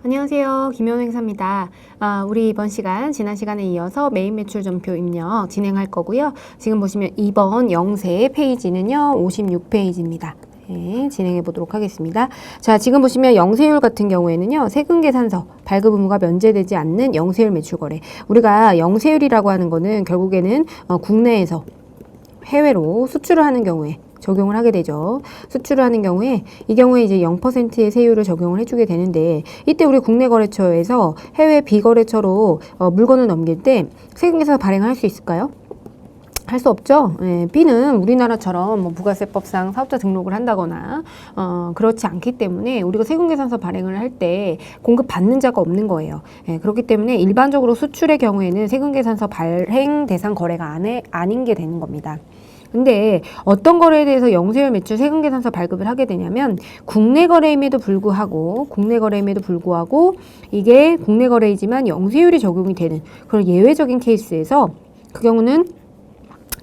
안녕하세요. 김현우 행사입니다. 우리 이번 시간, 지난 시간에 이어서 메인 매출 전표 입력 진행할 거고요. 지금 보시면 이번 영세 페이지는요, 56페이지입니다. 네, 진행해 보도록 하겠습니다. 자, 지금 보시면 영세율 같은 경우에는요, 세금계산서 발급 의무가 면제되지 않는 영세율 매출거래. 우리가 영세율이라고 하는 거는 결국에는 국내에서 해외로 수출을 하는 경우에 적용을 하게 되죠. 수출을 하는 경우에 이 경우에 이제 0%의 세율을 적용을 해주게 되는데, 이때 우리 국내 거래처에서 해외 비거래처로 물건을 넘길 때 세금계산 발행을 할 수 있을까요? 할 수 없죠. 예, B는 우리나라처럼 뭐 부가세법상 사업자 등록을 한다거나 그렇지 않기 때문에 우리가 세금계산서 발행을 할 때 공급받는 자가 없는 거예요. 예, 그렇기 때문에 일반적으로 수출의 경우에는 세금계산서 발행 대상 거래가 아닌 게 되는 겁니다. 근데 어떤 거래에 대해서 영세율 매출 세금계산서 발급을 하게 되냐면 국내 거래임에도 불구하고 이게 국내 거래이지만 영세율이 적용이 되는 그런 예외적인 케이스에서, 그 경우는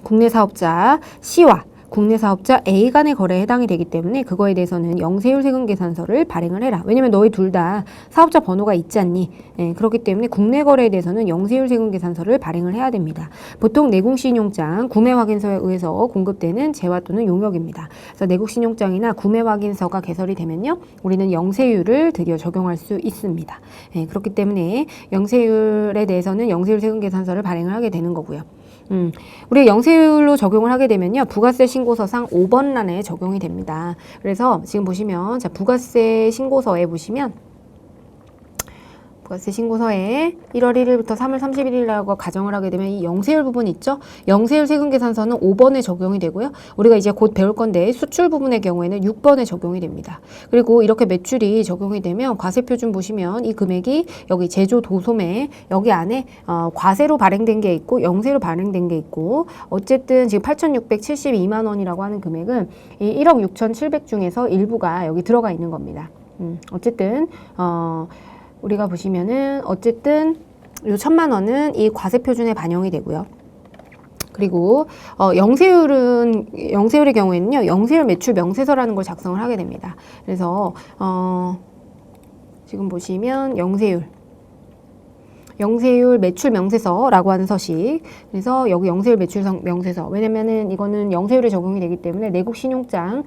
국내 사업자 C와 국내 사업자 A 간의 거래에 해당이 되기 때문에 그거에 대해서는 영세율 세금계산서를 발행을 해라. 왜냐면 너희 둘 다 사업자 번호가 있지 않니? 예, 그렇기 때문에 국내 거래에 대해서는 영세율 세금계산서를 발행을 해야 됩니다. 보통 내국신용장, 구매확인서에 의해서 공급되는 재화 또는 용역입니다. 그래서 내국신용장이나 구매확인서가 개설이 되면요, 우리는 영세율을 드디어 적용할 수 있습니다. 예, 그렇기 때문에 영세율에 대해서는 영세율 세금계산서를 발행을 하게 되는 거고요. 우리가 영세율로 적용을 하게 되면요, 부가세 신고서상 5번 란에 적용이 됩니다. 그래서 지금 보시면, 자, 부가세 신고서에 보시면, 부가세 신고서에 1월 1일부터 3월 31일이라고 가정을 하게 되면 이 영세율 부분 있죠? 영세율 세금계산서는 5번에 적용이 되고요. 우리가 이제 곧 배울 건데 수출 부분의 경우에는 6번에 적용이 됩니다. 그리고 이렇게 매출이 적용이 되면 과세표준 보시면 이 금액이 여기 제조 도소매 여기 안에 과세로 발행된 게 있고 영세로 발행된 게 있고, 어쨌든 지금 8,672만 원이라고 하는 금액은 이 1억 6,700 중에서 일부가 여기 들어가 있는 겁니다. 어쨌든 우리가 보시면은 어쨌든 요 1,000만 원은 이 과세 표준에 반영이 되고요. 그리고 영세율의 경우에는요, 영세율 매출 명세서라는 걸 작성을 하게 됩니다. 그래서 지금 보시면 영세율 매출 명세서라고 하는 서식. 그래서 여기 영세율 매출 명세서. 왜냐면은 이거는 영세율에 적용이 되기 때문에 내국 신용장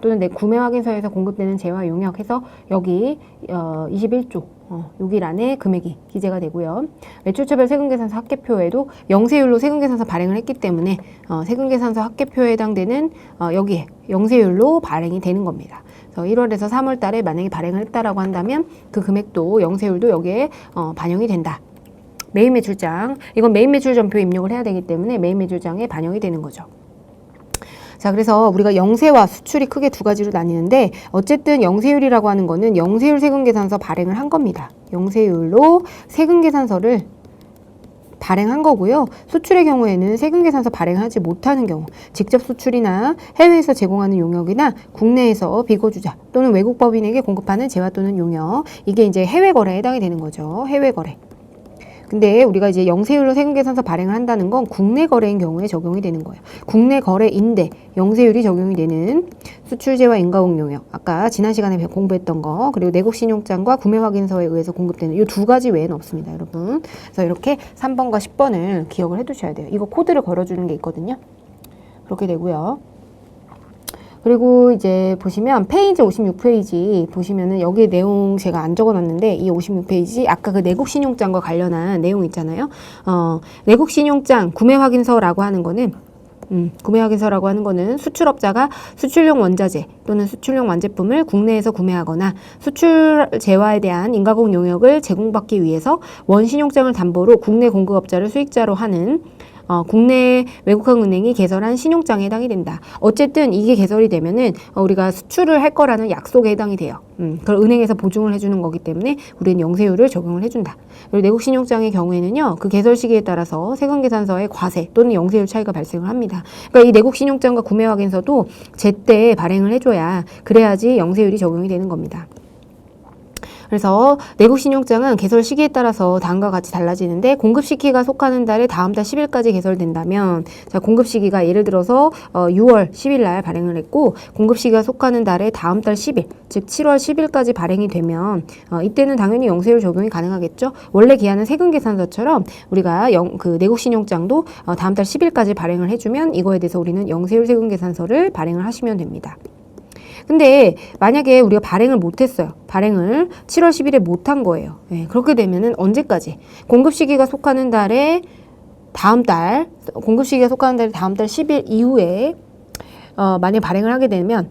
또는 내 구매 확인서에서 공급되는 재화 용역해서 여기 21조 여기 란에 금액이 기재가 되고요. 매출처별 세금계산서 합계표에도 영세율로 세금계산서 발행을 했기 때문에 세금계산서 합계표에 해당되는 여기에 영세율로 발행이 되는 겁니다. 1월에서 3월 달에 만약에 발행을 했다라고 한다면 그 금액도 영세율도 여기에 반영이 된다. 메인 매출장, 이건 메인 매출 전표 입력을 해야 되기 때문에 메인 매출장에 반영이 되는 거죠. 자, 그래서 우리가 영세와 수출이 크게 두 가지로 나뉘는데, 어쨌든 영세율이라고 하는 거는 영세율 세금계산서 발행을 한 겁니다. 영세율로 세금계산서를 발행한 거고요. 수출의 경우에는 세금계산서 발행하지 못하는 경우, 직접 수출이나 해외에서 제공하는 용역이나 국내에서 비거주자 또는 외국 법인에게 공급하는 재화 또는 용역, 이게 이제 해외 거래에 해당이 되는 거죠. 해외 거래. 근데 우리가 이제 영세율로 세금계산서 발행을 한다는 건 국내 거래인 경우에 적용이 되는 거예요. 국내 거래인데 영세율이 적용이 되는 수출재와 인가공 용역, 아까 지난 시간에 공부했던 거, 그리고 내국신용장과 구매확인서에 의해서 공급되는 이 두 가지 외에는 없습니다, 여러분. 그래서 이렇게 3번과 10번을 기억을 해두셔야 돼요. 이거 코드를 걸어주는 게 있거든요. 그렇게 되고요. 그리고 이제 보시면 페이지 56페이지 보시면은 여기 내용 제가 안 적어놨는데, 이 56페이지 아까 그 내국신용장과 관련한 내용 있잖아요. 내국신용장 구매확인서라고 하는 거는 구매확인서라고 하는 거는 수출업자가 수출용 원자재 또는 수출용 완제품을 국내에서 구매하거나 수출 재화에 대한 인가공 용역을 제공받기 위해서 원신용장을 담보로 국내 공급업자를 수익자로 하는 국내 외국은행이 개설한 신용장에 해당이 된다. 어쨌든 이게 개설이 되면은 우리가 수출을 할 거라는 약속에 해당이 돼요. 그걸 은행에서 보증을 해주는 거기 때문에 우리는 영세율을 적용을 해준다. 그리고 내국 신용장의 경우에는요, 그 개설 시기에 따라서 세금계산서의 과세 또는 영세율 차이가 발생을 합니다. 그러니까 이 내국 신용장과 구매 확인서도 제때 발행을 해줘야, 그래야지 영세율이 적용이 되는 겁니다. 그래서 내국 신용장은 개설 시기에 따라서 다음과 같이 달라지는데 공급 시기가 속하는 달에 다음 달 10일까지 개설된다면 자, 공급 시기가 예를 들어서 6월 10일 날 발행을 했고 공급 시기가 속하는 달에 다음 달 10일 즉 7월 10일까지 발행이 되면 이때는 당연히 영세율 적용이 가능하겠죠. 원래 기한은 세금 계산서처럼 우리가 그 내국 신용장도 다음 달 10일까지 발행을 해주면 이거에 대해서 우리는 영세율 세금 계산서를 발행을 하시면 됩니다. 근데 만약에 우리가 발행을 못했어요. 발행을 7월 10일에 못한 거예요. 네, 그렇게 되면은 언제까지? 공급 시기가 속하는 달에 다음 달, 공급 시기가 속하는 달에 다음 달 10일 이후에 만약 발행을 하게 되면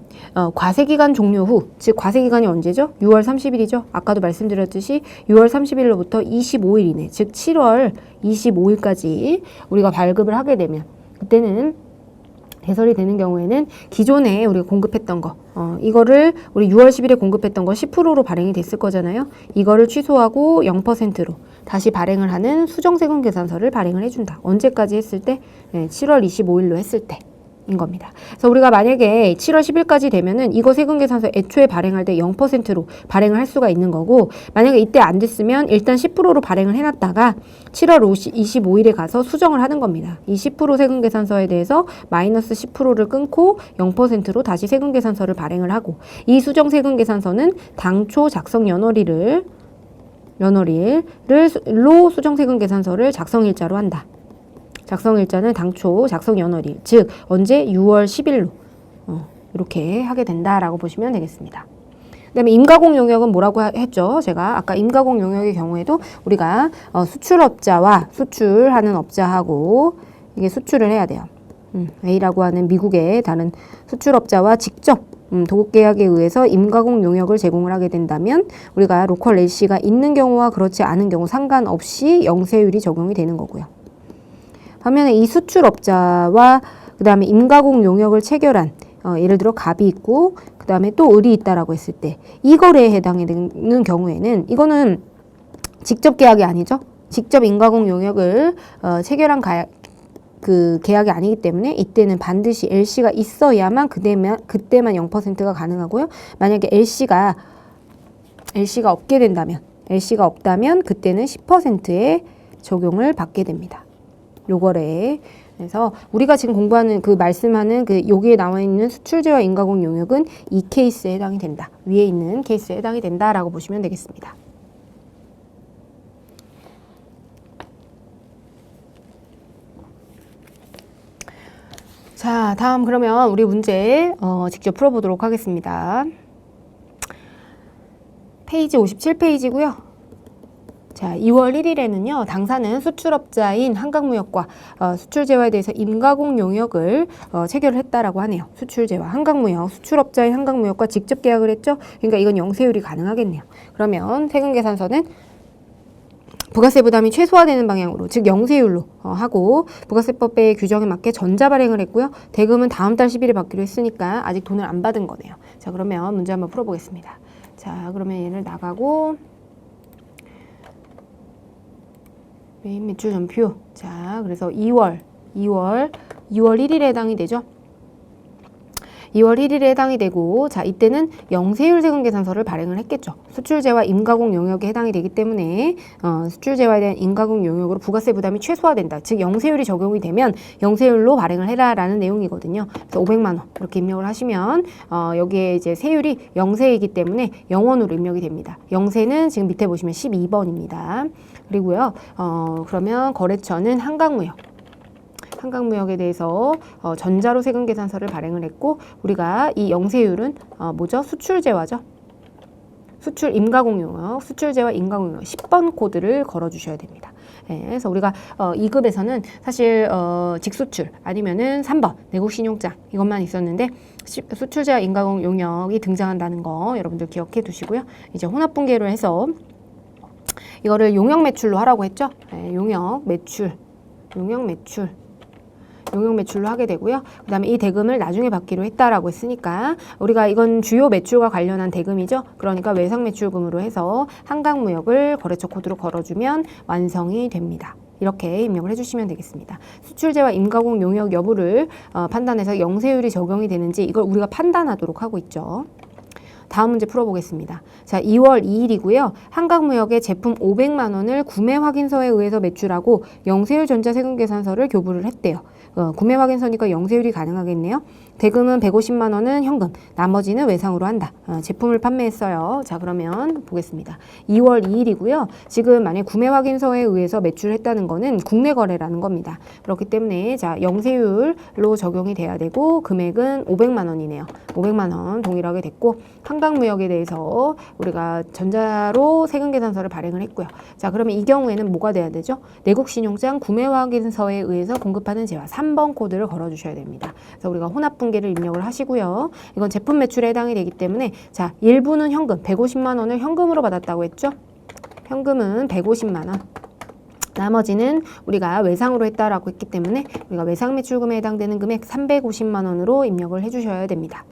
과세기간 종료 후, 즉 과세기간이 언제죠? 6월 30일이죠. 아까도 말씀드렸듯이 6월 30일로부터 25일 이내, 즉 7월 25일까지 우리가 발급을 하게 되면 그때는 개설이 되는 경우에는 기존에 우리가 공급했던 거 이거를 우리 6월 10일에 공급했던 거 10%로 발행이 됐을 거잖아요. 이거를 취소하고 0%로 다시 발행을 하는 수정세금 계산서를 발행을 해준다. 언제까지 했을 때? 7월 25일로 했을 때. 인 겁니다. 그래서 우리가 만약에 7월 10일까지 되면은 이거 세금 계산서 애초에 발행할 때 0%로 발행을 할 수가 있는 거고 만약에 이때 안 됐으면 일단 10%로 발행을 해놨다가 7월 25일에 가서 수정을 하는 겁니다. 이 10% 세금 계산서에 대해서 마이너스 10%를 끊고 0%로 다시 세금 계산서를 발행을 하고 이 수정 세금 계산서는 당초 작성 연월일로 수정 세금 계산서를 작성일자로 한다. 작성일자는 당초 작성 연월일, 즉 언제 6월 10일로 이렇게 하게 된다라고 보시면 되겠습니다. 그다음에 임가공 용역은 뭐라고 했죠? 제가 아까 임가공 용역의 경우에도 우리가 수출업자와 수출하는 업자하고 이게 수출을 해야 돼요. A라고 하는 미국의 다른 수출업자와 직접 도급계약에 의해서 임가공 용역을 제공을 하게 된다면 우리가 로컬 LC가 있는 경우와 그렇지 않은 경우 상관없이 영세율이 적용이 되는 거고요. 반면에 이 수출업자와 그 다음에 임가공 용역을 체결한 예를 들어 갑이 있고 그 다음에 또 을이 있다라고 했을 때 이 거래에 해당되는 경우에는 이거는 직접 계약이 아니죠. 직접 임가공 용역을 체결한 그 계약이 아니기 때문에 이때는 반드시 LC가 있어야만 그때만 0%가 가능하고요. 만약에 LC가 없게 된다면 LC가 없다면 그때는 10%의 적용을 받게 됩니다. 요거래. 그래서 우리가 지금 공부하는 그 말씀하는 그 여기에 나와 있는 수출제와 임가공 용역은 이 케이스에 해당이 된다. 위에 있는 케이스에 해당이 된다라고 보시면 되겠습니다. 자, 다음 그러면 우리 문제 직접 풀어보도록 하겠습니다. 페이지 57페이지고요. 자, 2월 1일에는요, 당사는 수출업자인 한강무역과 수출제와에 대해서 임가공 용역을 체결을 했다라고 하네요. 수출제와 한강무역, 수출업자인 한강무역과 직접 계약을 했죠. 그러니까 이건 영세율이 가능하겠네요. 그러면 세금계산서는 부가세 부담이 최소화되는 방향으로, 즉 영세율로 하고 부가세법의 규정에 맞게 전자발행을 했고요. 대금은 다음 달 10일에 받기로 했으니까 아직 돈을 안 받은 거네요. 자, 그러면 문제 한번 풀어보겠습니다. 자, 그러면 얘를 나가고 메인 매출 전표. 자, 그래서 2월 1일에 해당이 되죠. 2월 1일에 해당이 되고, 자, 이때는 영세율 세금 계산서를 발행을 했겠죠. 수출제와 임가공 용역에 해당이 되기 때문에 수출제와에 대한 임가공 용역으로 부가세 부담이 최소화된다. 즉 영세율이 적용이 되면 영세율로 발행을 해라라는 내용이거든요. 그래서 500만 원 이렇게 입력을 하시면 여기에 이제 세율이 영세이기 때문에 0원으로 입력이 됩니다. 영세는 지금 밑에 보시면 12번입니다. 그리고요, 그러면 거래처는 한강무역에 대해서 전자로 세금 계산서를 발행을 했고 우리가 이 영세율은 뭐죠? 수출제와죠. 수출 임가공 용역, 수출제와 임가공 용역 10번 코드를 걸어 주셔야 됩니다. 네, 그래서 우리가 2급에서는 사실 직수출 아니면은 3번 내국 신용장 이것만 있었는데 수출제와 임가공 용역이 등장한다는 거 여러분들 기억해 두시고요. 이제 혼합분계로 해서 이거를 용역 매출로 하라고 했죠. 네, 용역 매출로 하게 되고요. 그 다음에 이 대금을 나중에 받기로 했다라고 했으니까 우리가 이건 주요 매출과 관련한 대금이죠. 그러니까 외상 매출금으로 해서 한강무역을 거래처 코드로 걸어주면 완성이 됩니다. 이렇게 입력을 해주시면 되겠습니다. 수출제와 임가공 용역 여부를 판단해서 영세율이 적용이 되는지 이걸 우리가 판단하도록 하고 있죠. 다음 문제 풀어보겠습니다. 자, 2월 2일이고요. 한강무역에 제품 500만 원을 구매 확인서에 의해서 매출하고 영세율 전자세금계산서를 교부를 했대요. 구매 확인서니까 영세율이 가능하겠네요. 대금은 150만 원은 현금, 나머지는 외상으로 한다. 제품을 판매했어요. 자, 그러면 보겠습니다. 2월 2일이고요. 지금 만약 구매 확인서에 의해서 매출했다는 거는 국내 거래라는 겁니다. 그렇기 때문에 자, 영세율로 적용이 돼야 되고 금액은 500만 원이네요. 500만 원 동일하게 됐고 한강무역에 대해서 우리가 전자로 세금계산서를 발행을 했고요. 자, 그러면 이 경우에는 뭐가 돼야 되죠? 내국신용장 구매 확인서에 의해서 공급하는 재화 3번 코드를 걸어주셔야 됩니다. 그래서 우리가 혼합분계를 입력을 하시고요. 이건 제품 매출에 해당이 되기 때문에 자, 일부는 현금 150만 원을 현금으로 받았다고 했죠? 현금은 150만 원. 나머지는 우리가 외상으로 했다라고 했기 때문에 우리가 외상 매출금에 해당되는 금액 350만 원으로 입력을 해주셔야 됩니다.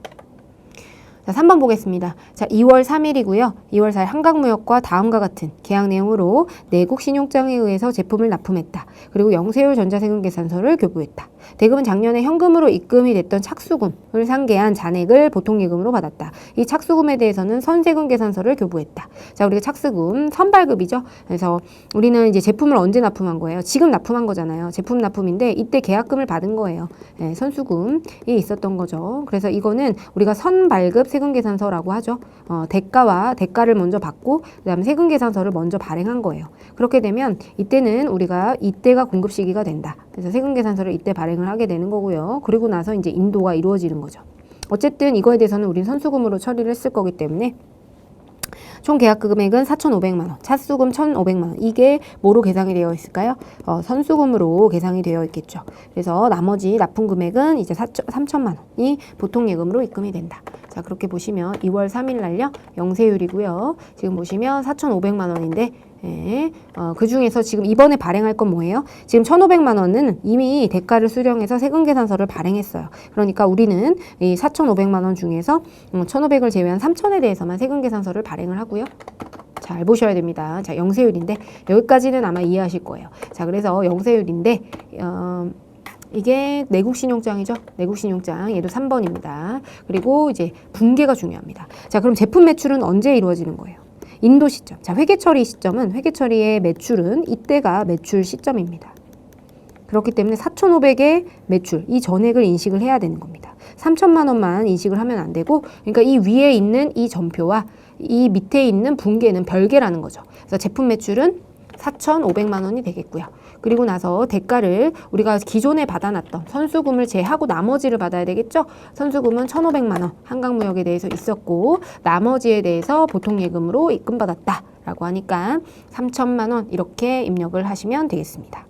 자, 3번 보겠습니다. 자, 2월 3일이고요. 2월 4일 한강무역과 다음과 같은 계약 내용으로 내국 신용장에 의해서 제품을 납품했다. 그리고 영세율 전자세금 계산서를 교부했다. 대금은 작년에 현금으로 입금이 됐던 착수금을 상계한 잔액을 보통예금으로 받았다. 이 착수금에 대해서는 선세금 계산서를 교부했다. 자, 우리가 착수금 선발급이죠. 그래서 우리는 이제 제품을 언제 납품한 거예요? 지금 납품한 거잖아요. 제품 납품인데 이때 계약금을 받은 거예요. 네, 선수금이 있었던 거죠. 그래서 이거는 우리가 선발급 세금계산서라고 하죠. 대가를 먼저 받고 그다음에 세금계산서를 먼저 발행한 거예요. 그렇게 되면 이때는 우리가 이때가 공급 시기가 된다. 그래서 세금계산서를 이때 발행을 하게 되는 거고요. 그리고 나서 이제 인도가 이루어지는 거죠. 어쨌든 이거에 대해서는 우리는 선수금으로 처리를 했을 거기 때문에 총 계약 금액은 4,500만 원, 차수금 1,500만 원. 이게 뭐로 계상이 되어 있을까요? 선수금으로 계상이 되어 있겠죠. 그래서 나머지 납품 금액은 이제 3천만 원이 보통 예금으로 입금이 된다. 자, 그렇게 보시면 2월 3일 날요. 영세율이고요. 지금 보시면 4,500만 원인데 그 중에서 지금 이번에 발행할 건 뭐예요? 지금 1,500만 원은 이미 대가를 수령해서 세금계산서를 발행했어요. 그러니까 우리는 이 4,500만 원 중에서 1,500을 제외한 3,000에 대해서만 세금계산서를 발행을 하고요. 잘 보셔야 됩니다. 자, 영세율인데 여기까지는 아마 이해하실 거예요. 자, 그래서 영세율인데 이게 내국신용장이죠. 내국신용장 얘도 3번입니다. 그리고 이제 분계가 중요합니다. 자, 그럼 제품 매출은 언제 이루어지는 거예요? 인도 시점. 자, 회계처리 시점은 회계처리의 매출은 이때가 매출 시점입니다. 그렇기 때문에 4,500의 매출, 이 전액을 인식을 해야 되는 겁니다. 3천만 원만 인식을 하면 안 되고, 그러니까 이 위에 있는 이 전표와 이 밑에 있는 분계는 별개라는 거죠. 그래서 제품 매출은 4,500만 원이 되겠고요. 그리고 나서 대가를 우리가 기존에 받아놨던 선수금을 제하고 나머지를 받아야 되겠죠? 선수금은 1,500만 원 한강무역에 대해서 있었고 나머지에 대해서 보통예금으로 입금받았다라고 하니까 3천만 원 이렇게 입력을 하시면 되겠습니다.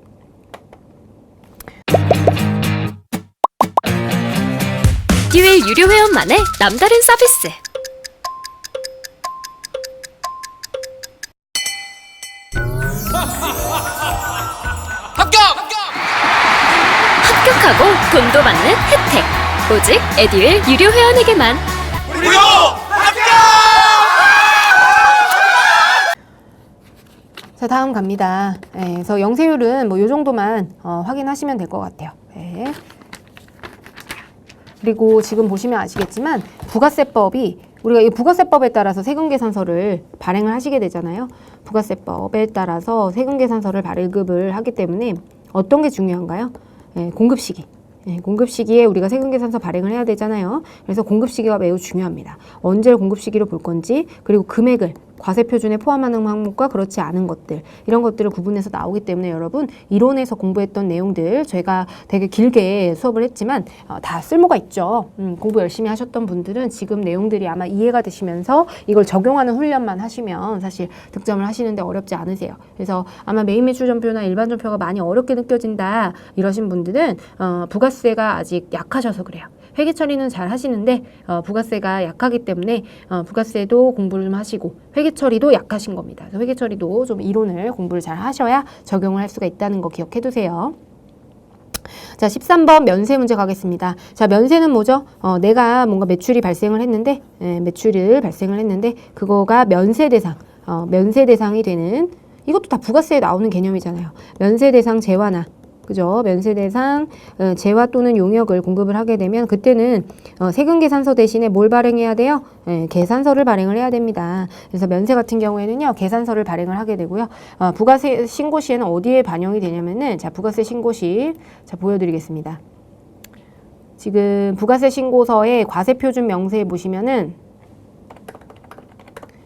기회 유료 회원만의 남다른 서비스. 합격하고 돈도 받는 혜택. 오직 에듀윌 유료 회원에게만. 무료 합격! 자, 다음 갑니다. 그래서 영세율은 뭐 요 정도만 확인하시면 될 것 같아요. 네. 그리고 지금 보시면 아시겠지만 부가세법이 우리가 이 부가세법에 따라서 세금계산서를 발행을 하시게 되잖아요. 부가세법에 따라서 세금계산서를 발급을 하기 때문에 어떤 게 중요한가요? 공급 시기. 공급 시기에 우리가 세금계산서 발행을 해야 되잖아요. 그래서 공급 시기가 매우 중요합니다. 언제 공급 시기로 볼 건지, 그리고 금액을 과세표준에 포함하는 항목과 그렇지 않은 것들, 이런 것들을 구분해서 나오기 때문에 여러분 이론에서 공부했던 내용들 제가 되게 길게 수업을 했지만 다 쓸모가 있죠. 공부 열심히 하셨던 분들은 지금 내용들이 아마 이해가 되시면서 이걸 적용하는 훈련만 하시면 사실 득점을 하시는데 어렵지 않으세요. 그래서 아마 메인 매출 전표나 일반 전표가 많이 어렵게 느껴진다 이러신 분들은 부가세가 아직 약하셔서 그래요. 회계 처리는 잘 하시는데 부가세가 약하기 때문에 부가세도 공부를 좀 하시고 회계 처리도 약하신 겁니다. 그래서 회계 처리도 좀 이론을 공부를 잘 하셔야 적용을 할 수가 있다는 거 기억해 두세요. 자, 13번 면세 문제 가겠습니다. 자, 면세는 뭐죠? 내가 뭔가 매출이 발생을 했는데 그거가 면세 대상이 되는, 이것도 다 부가세에 나오는 개념이잖아요. 면세 대상 재화나 그죠? 면세 대상 재화 또는 용역을 공급을 하게 되면 그때는 세금 계산서 대신에 뭘 발행해야 돼요? 계산서를 발행을 해야 됩니다. 그래서 면세 같은 경우에는요, 계산서를 발행을 하게 되고요. 부가세 신고 시에는 어디에 반영이 되냐면은 자, 부가세 신고 시 자, 보여드리겠습니다. 지금 부가세 신고서의 과세표준 명세에 보시면은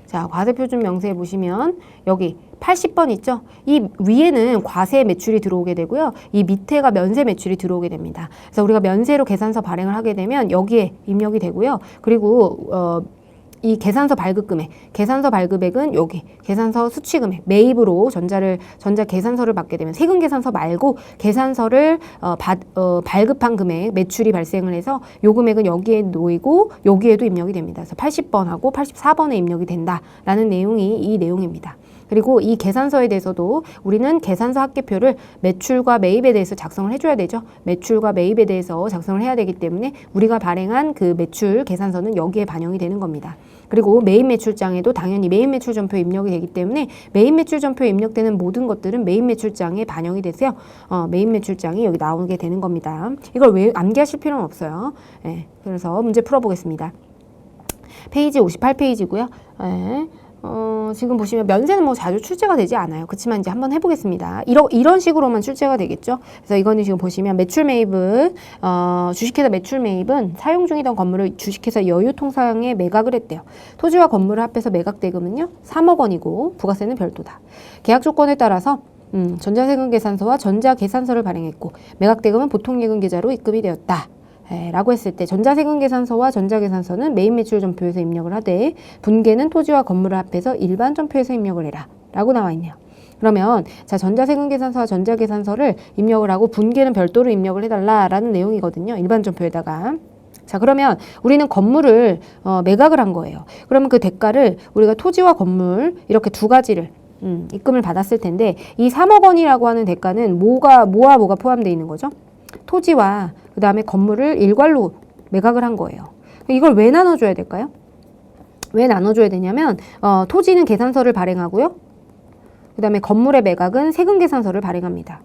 자, 과세표준 명세에 보시면 여기 80번 있죠? 이 위에는 과세 매출이 들어오게 되고요. 이 밑에가 면세 매출이 들어오게 됩니다. 그래서 우리가 면세로 계산서 발행을 하게 되면 여기에 입력이 되고요. 그리고 이 계산서 발급금액, 계산서 발급액은 여기 계산서 수취금액, 매입으로 전자 계산서를 받게 되면 세금 계산서 말고 계산서를 발급한 금액, 매출이 발생을 해서 요 금액은 여기에 놓이고 여기에도 입력이 됩니다. 그래서 80번하고 84번에 입력이 된다라는 내용이 이 내용입니다. 그리고 이 계산서에 대해서도 우리는 계산서 합계표를 매출과 매입에 대해서 작성을 해줘야 되죠. 매출과 매입에 대해서 작성을 해야 되기 때문에 우리가 발행한 그 매출 계산서는 여기에 반영이 되는 겁니다. 그리고 매입 매출장에도 당연히 매입 매출 전표에 입력이 되기 때문에 매입 매출 전표에 입력되는 모든 것들은 매입 매출장에 반영이 돼서요. 매입 매출장이 여기 나오게 되는 겁니다. 이걸 왜 암기하실 필요는 없어요. 네, 그래서 문제 풀어보겠습니다. 페이지 58페이지고요. 네. 지금 보시면 면세는 뭐 자주 출제가 되지 않아요. 그렇지만 이제 한번 해보겠습니다. 이런 식으로만 출제가 되겠죠. 그래서 이거는 지금 보시면 매출 매입은, 주식회사 매출 매입은 사용 중이던 건물을 주식회사 여유통상에 매각을 했대요. 토지와 건물을 합해서 매각 대금은요, 3억 원이고, 부가세는 별도다. 계약 조건에 따라서, 전자세금 계산서와 전자계산서를 발행했고, 매각 대금은 보통예금 계좌로 입금이 되었다. 라고 했을 때 전자세금 계산서와 전자계산서는 매입 매출 전표에서 입력을 하되 분계는 토지와 건물을 합해서 일반 전표에서 입력을 해라 라고 나와 있네요. 그러면 자, 전자세금 계산서와 전자계산서를 입력을 하고 분계는 별도로 입력을 해달라라는 내용이거든요. 일반 전표에다가. 자, 그러면 우리는 건물을 매각을 한 거예요. 그러면 그 대가를 우리가 토지와 건물 이렇게 두 가지를 입금을 받았을 텐데 이 3억 원이라고 하는 대가는 뭐와 뭐가 포함되어 있는 거죠? 토지와 그 다음에 건물을 일괄로 매각을 한 거예요. 이걸 왜 나눠줘야 될까요? 왜 나눠줘야 되냐면 토지는 계산서를 발행하고요. 그 다음에 건물의 매각은 세금 계산서를 발행합니다.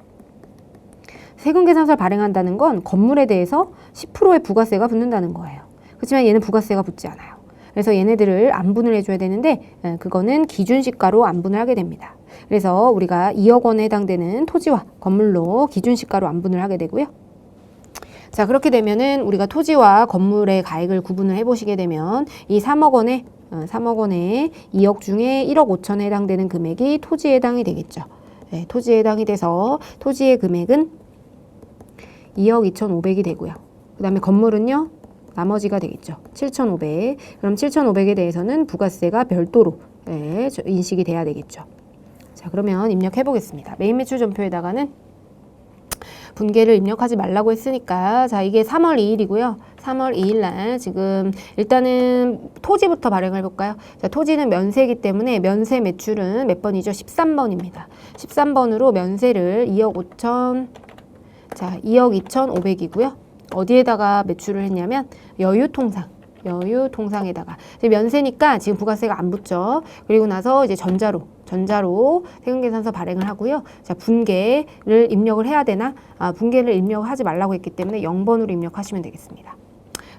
세금 계산서를 발행한다는 건 건물에 대해서 10%의 부가세가 붙는다는 거예요. 그렇지만 얘는 부가세가 붙지 않아요. 그래서 얘네들을 안분을 해줘야 되는데 그거는 기준시가로 안분을 하게 됩니다. 그래서 우리가 2억 원에 해당되는 토지와 건물로 기준시가로 안분을 하게 되고요. 자, 그렇게 되면은 우리가 토지와 건물의 가액을 구분을 해보시게 되면 이 3억 원에 2억 중에 1억 5천에 해당되는 금액이 토지에 해당이 되겠죠. 네, 토지에 해당이 돼서 토지의 금액은 2억 2,500이 되고요. 그 다음에 건물은요, 나머지가 되겠죠. 7,500. 그럼 7,500에 대해서는 부가세가 별도로 인식이 돼야 되겠죠. 자, 그러면 입력해 보겠습니다. 매입 매출 전표에다가는 분계를 입력하지 말라고 했으니까 자, 이게 3월 2일이고요. 3월 2일 날 지금 일단은 토지부터 발행을 해볼까요? 자, 토지는 면세이기 때문에 면세 매출은 몇 번이죠? 13번입니다. 13번으로 면세를 2억 5천, 자, 2억 2,500이고요. 어디에다가 매출을 했냐면 여유통상에다가 면세니까 지금 부가세가 안 붙죠. 그리고 나서 이제 전자로 세금계산서 발행을 하고요. 자, 분계를 입력을 해야 되나? 분계를 입력을 하지 말라고 했기 때문에 0번으로 입력하시면 되겠습니다.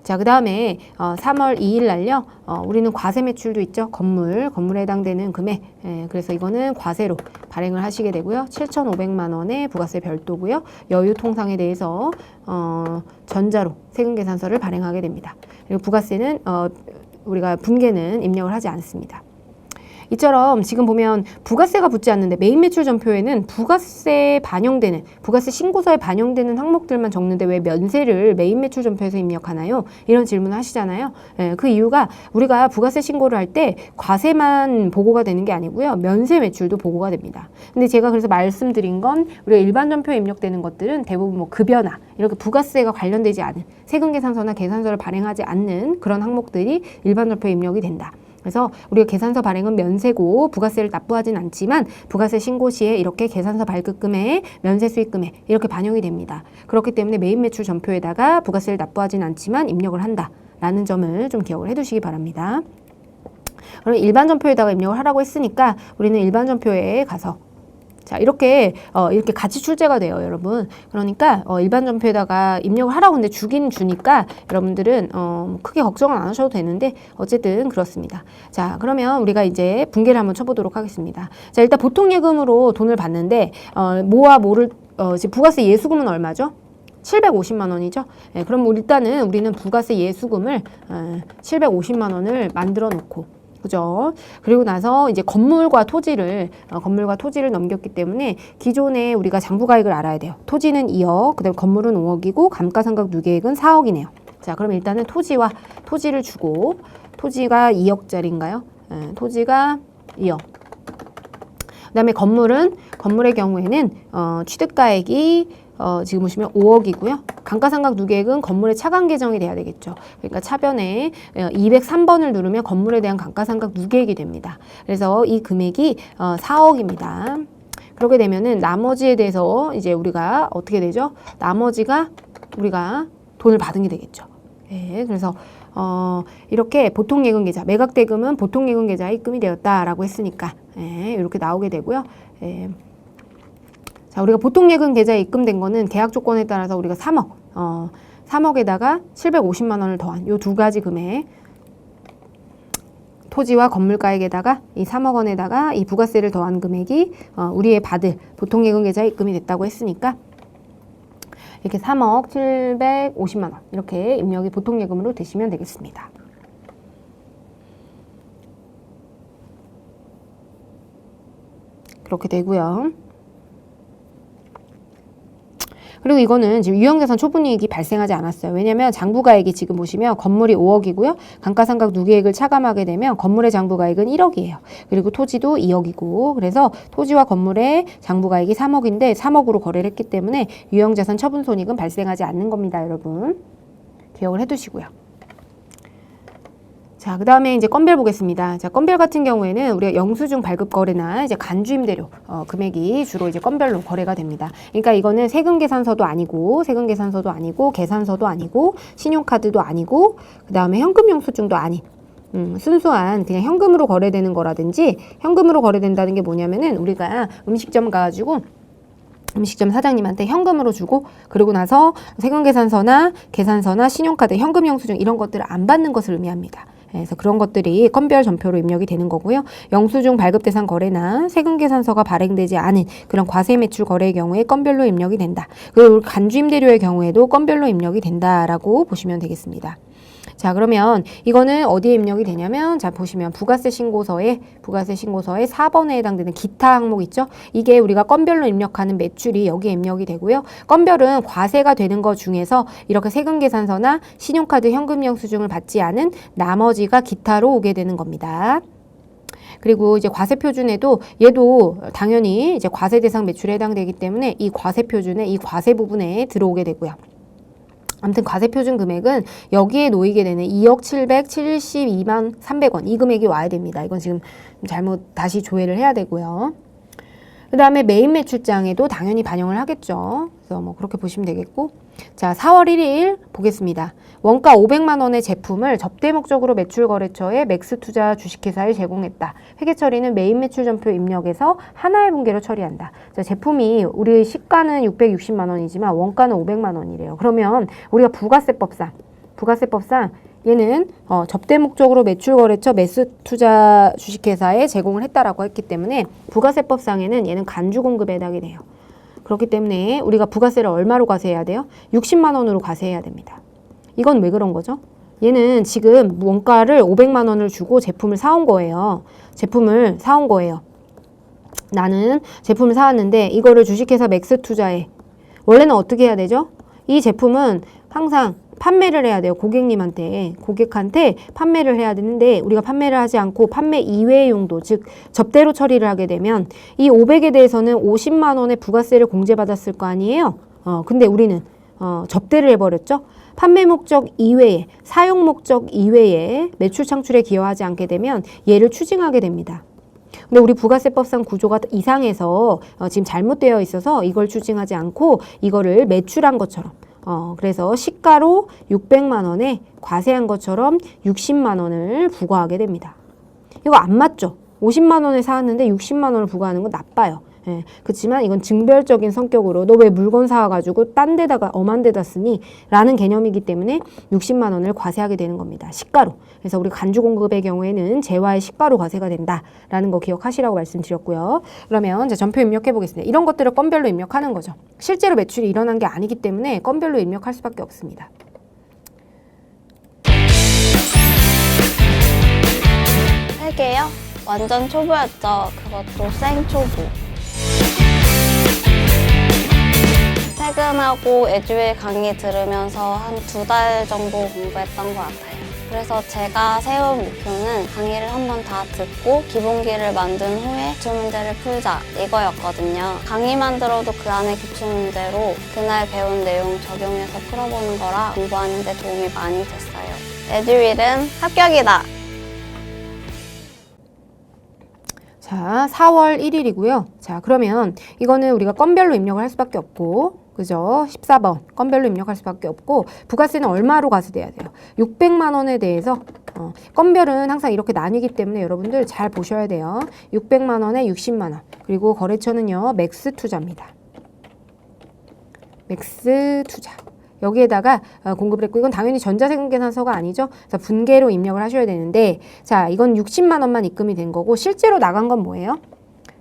자, 그 다음에 3월 2일 날요. 우리는 과세 매출도 있죠. 건물에 해당되는 금액. 그래서 이거는 과세로 발행을 하시게 되고요. 7,500만 원의 부가세 별도고요. 여유통상에 대해서 전자로 세금계산서를 발행하게 됩니다. 그리고 부가세는 우리가 분계는 입력을 하지 않습니다. 이처럼 지금 보면 부가세가 붙지 않는데 매입 매출 전표에는 부가세 신고서에 반영되는 항목들만 적는데 왜 면세를 매입 매출 전표에서 입력하나요? 이런 질문을 하시잖아요. 그 이유가 우리가 부가세 신고를 할 때 과세만 보고가 되는 게 아니고요. 면세 매출도 보고가 됩니다. 근데 제가 그래서 말씀드린 건 우리가 일반 전표에 입력되는 것들은 대부분 뭐 급여나 이렇게 부가세가 관련되지 않은 세금 계산서나 계산서를 발행하지 않는 그런 항목들이 일반 전표에 입력이 된다. 그래서 우리가 계산서 발행은 면세고 부가세를 납부하진 않지만 부가세 신고 시에 이렇게 계산서 발급금액, 면세 수익금액 이렇게 반영이 됩니다. 그렇기 때문에 매입 매출 전표에다가 부가세를 납부하진 않지만 입력을 한다라는 점을 좀 기억을 해두시기 바랍니다. 그럼 일반 전표에다가 입력을 하라고 했으니까 우리는 일반 전표에 가서 자, 이렇게 같이 출제가 돼요, 여러분. 그러니까 일반 전표에다가 입력을 하라고 근데 주긴 주니까 여러분들은 크게 걱정은 안 하셔도 되는데 어쨌든 그렇습니다. 자, 그러면 우리가 이제 분계를 한번 쳐보도록 하겠습니다. 자, 일단 보통 예금으로 돈을 받는데 뭐와 뭐를 지금 부가세 예수금은 얼마죠? 750만 원이죠. 예, 그럼 일단은 우리는 부가세 예수금을 750만 원을 만들어 놓고, 그죠? 그리고 나서 이제 건물과 토지를 넘겼기 때문에 기존에 우리가 장부가액을 알아야 돼요. 토지는 2억, 그다음에 건물은 5억이고 감가상각 누계액은 4억이네요. 자, 그럼 일단은 토지를 주고, 토지가 2억짜리인가요? 토지가 2억. 그다음에 건물의 경우에는 취득가액이 지금 보시면 5억이고요. 감가상각 누계액은 건물의 차관 계정이 돼야 되겠죠. 그러니까 차변에 203번을 누르면 건물에 대한 감가상각 누계액이 됩니다. 그래서 이 금액이 4억입니다. 그렇게 되면은 나머지에 대해서 이제 우리가 어떻게 되죠? 나머지가 우리가 돈을 받은 게 되겠죠. 네, 그래서 이렇게 보통예금 계좌, 매각대금은 보통예금 계좌에 입금이 되었다라고 했으니까 이렇게 나오게 되고요. 자, 우리가 보통예금 계좌에 입금된 거는 계약 조건에 따라서 우리가 3억, 3억에다가 750만 원을 더한 요 두 가지 금액, 토지와 건물가액에다가 이 3억 원에다가 이 부가세를 더한 금액이 우리의 받을 보통예금 계좌에 입금이 됐다고 했으니까 이렇게 3억 750만 원 이렇게 입력이 보통예금으로 되시면 되겠습니다. 그렇게 되고요. 그리고 이거는 지금 유형자산 초분이익이 발생하지 않았어요. 왜냐면 장부가액이 지금 보시면 건물이 5억이고요. 감가상각 누계액을 차감하게 되면 건물의 장부가액은 1억이에요. 그리고 토지도 2억이고 그래서 토지와 건물의 장부가액이 3억인데 3억으로 거래를 했기 때문에 유형자산 처분손익은 발생하지 않는 겁니다, 여러분. 기억을 해두시고요. 자, 그 다음에 이제 건별 보겠습니다. 자, 건별 같은 경우에는 우리가 영수증 발급 거래나 이제 간주임대료 금액이 주로 이제 건별로 거래가 됩니다. 그러니까 이거는 세금 계산서도 아니고 계산서도 아니고 신용카드도 아니고 그 다음에 현금 영수증도 아닌 순수한 그냥 현금으로 거래되는 거라든지 현금으로 거래된다는 게 뭐냐면은 우리가 음식점 가가지고 음식점 사장님한테 현금으로 주고 그러고 나서 세금계산서나 계산서나 신용카드, 현금 영수증 이런 것들을 안 받는 것을 의미합니다. 그래서 그런 것들이 건별 전표로 입력이 되는 거고요. 영수증 발급 대상 거래나 세금계산서가 발행되지 않은 그런 과세 매출 거래의 경우에 건별로 입력이 된다. 그리고 간주임대료의 경우에도 건별로 입력이 된다라고 보시면 되겠습니다. 자, 그러면 이거는 어디에 입력이 되냐면 자, 보시면 부가세 신고서에 4번에 해당되는 기타 항목 있죠? 이게 우리가 건별로 입력하는 매출이 여기에 입력이 되고요. 건별은 과세가 되는 것 중에서 이렇게 세금계산서나 신용카드, 현금 영수증을 받지 않은 나머지가 기타로 오게 되는 겁니다. 그리고 이제 과세표준에도 얘도 당연히 이제 과세 대상 매출에 해당되기 때문에 이 과세표준에 이 과세 부분에 들어오게 되고요. 아무튼 과세표준 금액은 여기에 놓이게 되는 2억 772만 300원 이 금액이 와야 됩니다. 이건 지금 잘못 다시 조회를 해야 되고요. 그 다음에 메인 매출장에도 당연히 반영을 하겠죠. 그래서 뭐 그렇게 보시면 되겠고 자 4월 1일 보겠습니다. 원가 500만 원의 제품을 접대 목적으로 매출거래처에 맥스투자 주식회사에 제공했다. 회계처리는 메인 매출전표 입력에서 하나의 분계로 처리한다. 자, 제품이 우리 시가는 660만 원이지만 원가는 500만 원이래요. 그러면 우리가 부가세법상 얘는 접대 목적으로 매출거래처 맥스투자 주식회사에 제공을 했다라고 했기 때문에 부가세법상에는 얘는 간주공급에 해당이 돼요. 그렇기 때문에 우리가 부가세를 얼마로 과세해야 돼요? 60만 원으로 과세해야 됩니다. 이건 왜 그런 거죠? 얘는 지금 원가를 500만 원을 주고 제품을 사온 거예요. 나는 제품을 사왔는데 이거를 주식회사 맥스투자에 원래는 어떻게 해야 되죠? 이 제품은 항상 판매를 해야 돼요. 고객한테 판매를 해야 되는데 우리가 판매를 하지 않고 판매 이외의 용도, 즉 접대로 처리를 하게 되면 이 500에 대해서는 50만 원의 부가세를 공제받았을 거 아니에요. 근데 우리는 접대를 해버렸죠. 판매 목적 이외에, 사용 목적 이외에 매출 창출에 기여하지 않게 되면 얘를 추징하게 됩니다. 근데 우리 부가세법상 구조가 이상해서 지금 잘못되어 있어서 이걸 추징하지 않고 이거를 매출한 것처럼 그래서 시가로 600만 원에 과세한 것처럼 60만 원을 부과하게 됩니다. 이거 안 맞죠? 50만 원에 사왔는데 60만 원을 부과하는 건 나빠요. 그렇지만 이건 증별적인 성격으로 너 왜 물건 사와가지고 딴 데다가 엄한 데다 쓰니? 라는 개념이기 때문에 60만 원을 과세하게 되는 겁니다. 시가로. 그래서 우리 간주 공급의 경우에는 재화의 시가로 과세가 된다라는 거 기억하시라고 말씀드렸고요. 그러면 이제 전표 입력해 보겠습니다. 이런 것들을 건별로 입력하는 거죠. 실제로 매출이 일어난 게 아니기 때문에 건별로 입력할 수밖에 없습니다. 세 개요? 완전 초보였죠. 그것도 생초보. 퇴근하고 에듀윌 강의 들으면서 한 2달 정도 공부했던 것 같아요. 그래서 제가 세운 목표는 강의를 한번 다 듣고 기본기를 만든 후에 기출문제를 풀자 이거였거든요. 강의만 들어도 그 안에 기출문제로 그날 배운 내용 적용해서 풀어보는 거라 공부하는 데 도움이 많이 됐어요. 에듀윌은 합격이다! 자, 4월 1일이고요. 자, 그러면 이거는 우리가 건별로 입력을 할 수밖에 없고, 그죠? 14번 건별로 입력할 수밖에 없고, 부가세는 얼마로 과세돼야 돼요? 600만 원에 대해서 건별은 항상 이렇게 나뉘기 때문에 여러분들 잘 보셔야 돼요. 600만 원에 60만 원. 그리고 거래처는요, 맥스 투자입니다. 맥스 투자. 여기에다가 공급을 했고, 이건 당연히 전자세금계산서가 아니죠. 그래서 분계로 입력을 하셔야 되는데, 자, 이건 60만 원만 입금이 된 거고, 실제로 나간 건 뭐예요?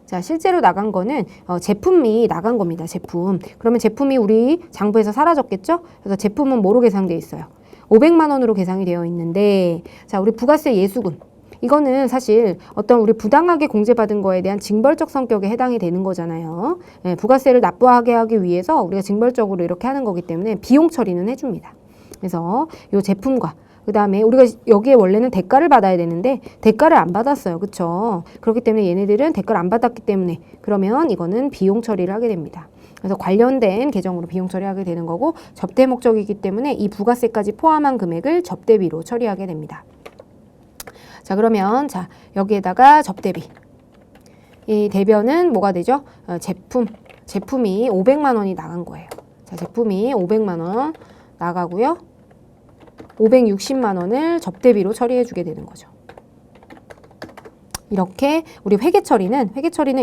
자, 실제로 나간 거는 제품이 나간 겁니다. 제품. 그러면 제품이 우리 장부에서 사라졌겠죠? 그래서 제품은 뭐로 계산돼 있어요? 500만 원으로 계산이 되어 있는데, 자, 우리 부가세 예수금. 이거는 사실 어떤 우리 부당하게 공제받은 거에 대한 징벌적 성격에 해당이 되는 거잖아요. 부가세를 납부하게 하기 위해서 우리가 징벌적으로 이렇게 하는 거기 때문에 비용 처리는 해줍니다. 그래서 이 제품과 그 다음에 우리가 여기에 원래는 대가를 받아야 되는데 대가를 안 받았어요. 그렇죠? 그렇기 때문에 얘네들은 대가를 안 받았기 때문에 그러면 이거는 비용 처리를 하게 됩니다. 그래서 관련된 계정으로 비용 처리하게 되는 거고, 접대 목적이기 때문에 이 부가세까지 포함한 금액을 접대비로 처리하게 됩니다. 자, 그러면 자, 여기에다가 접대비. 이 대변은 뭐가 되죠? 제품이 500만 원이 나간 거예요. 자, 제품이 500만 원 나가고요. 560만 원을 접대비로 처리해 주게 되는 거죠. 이렇게 우리 회계 처리는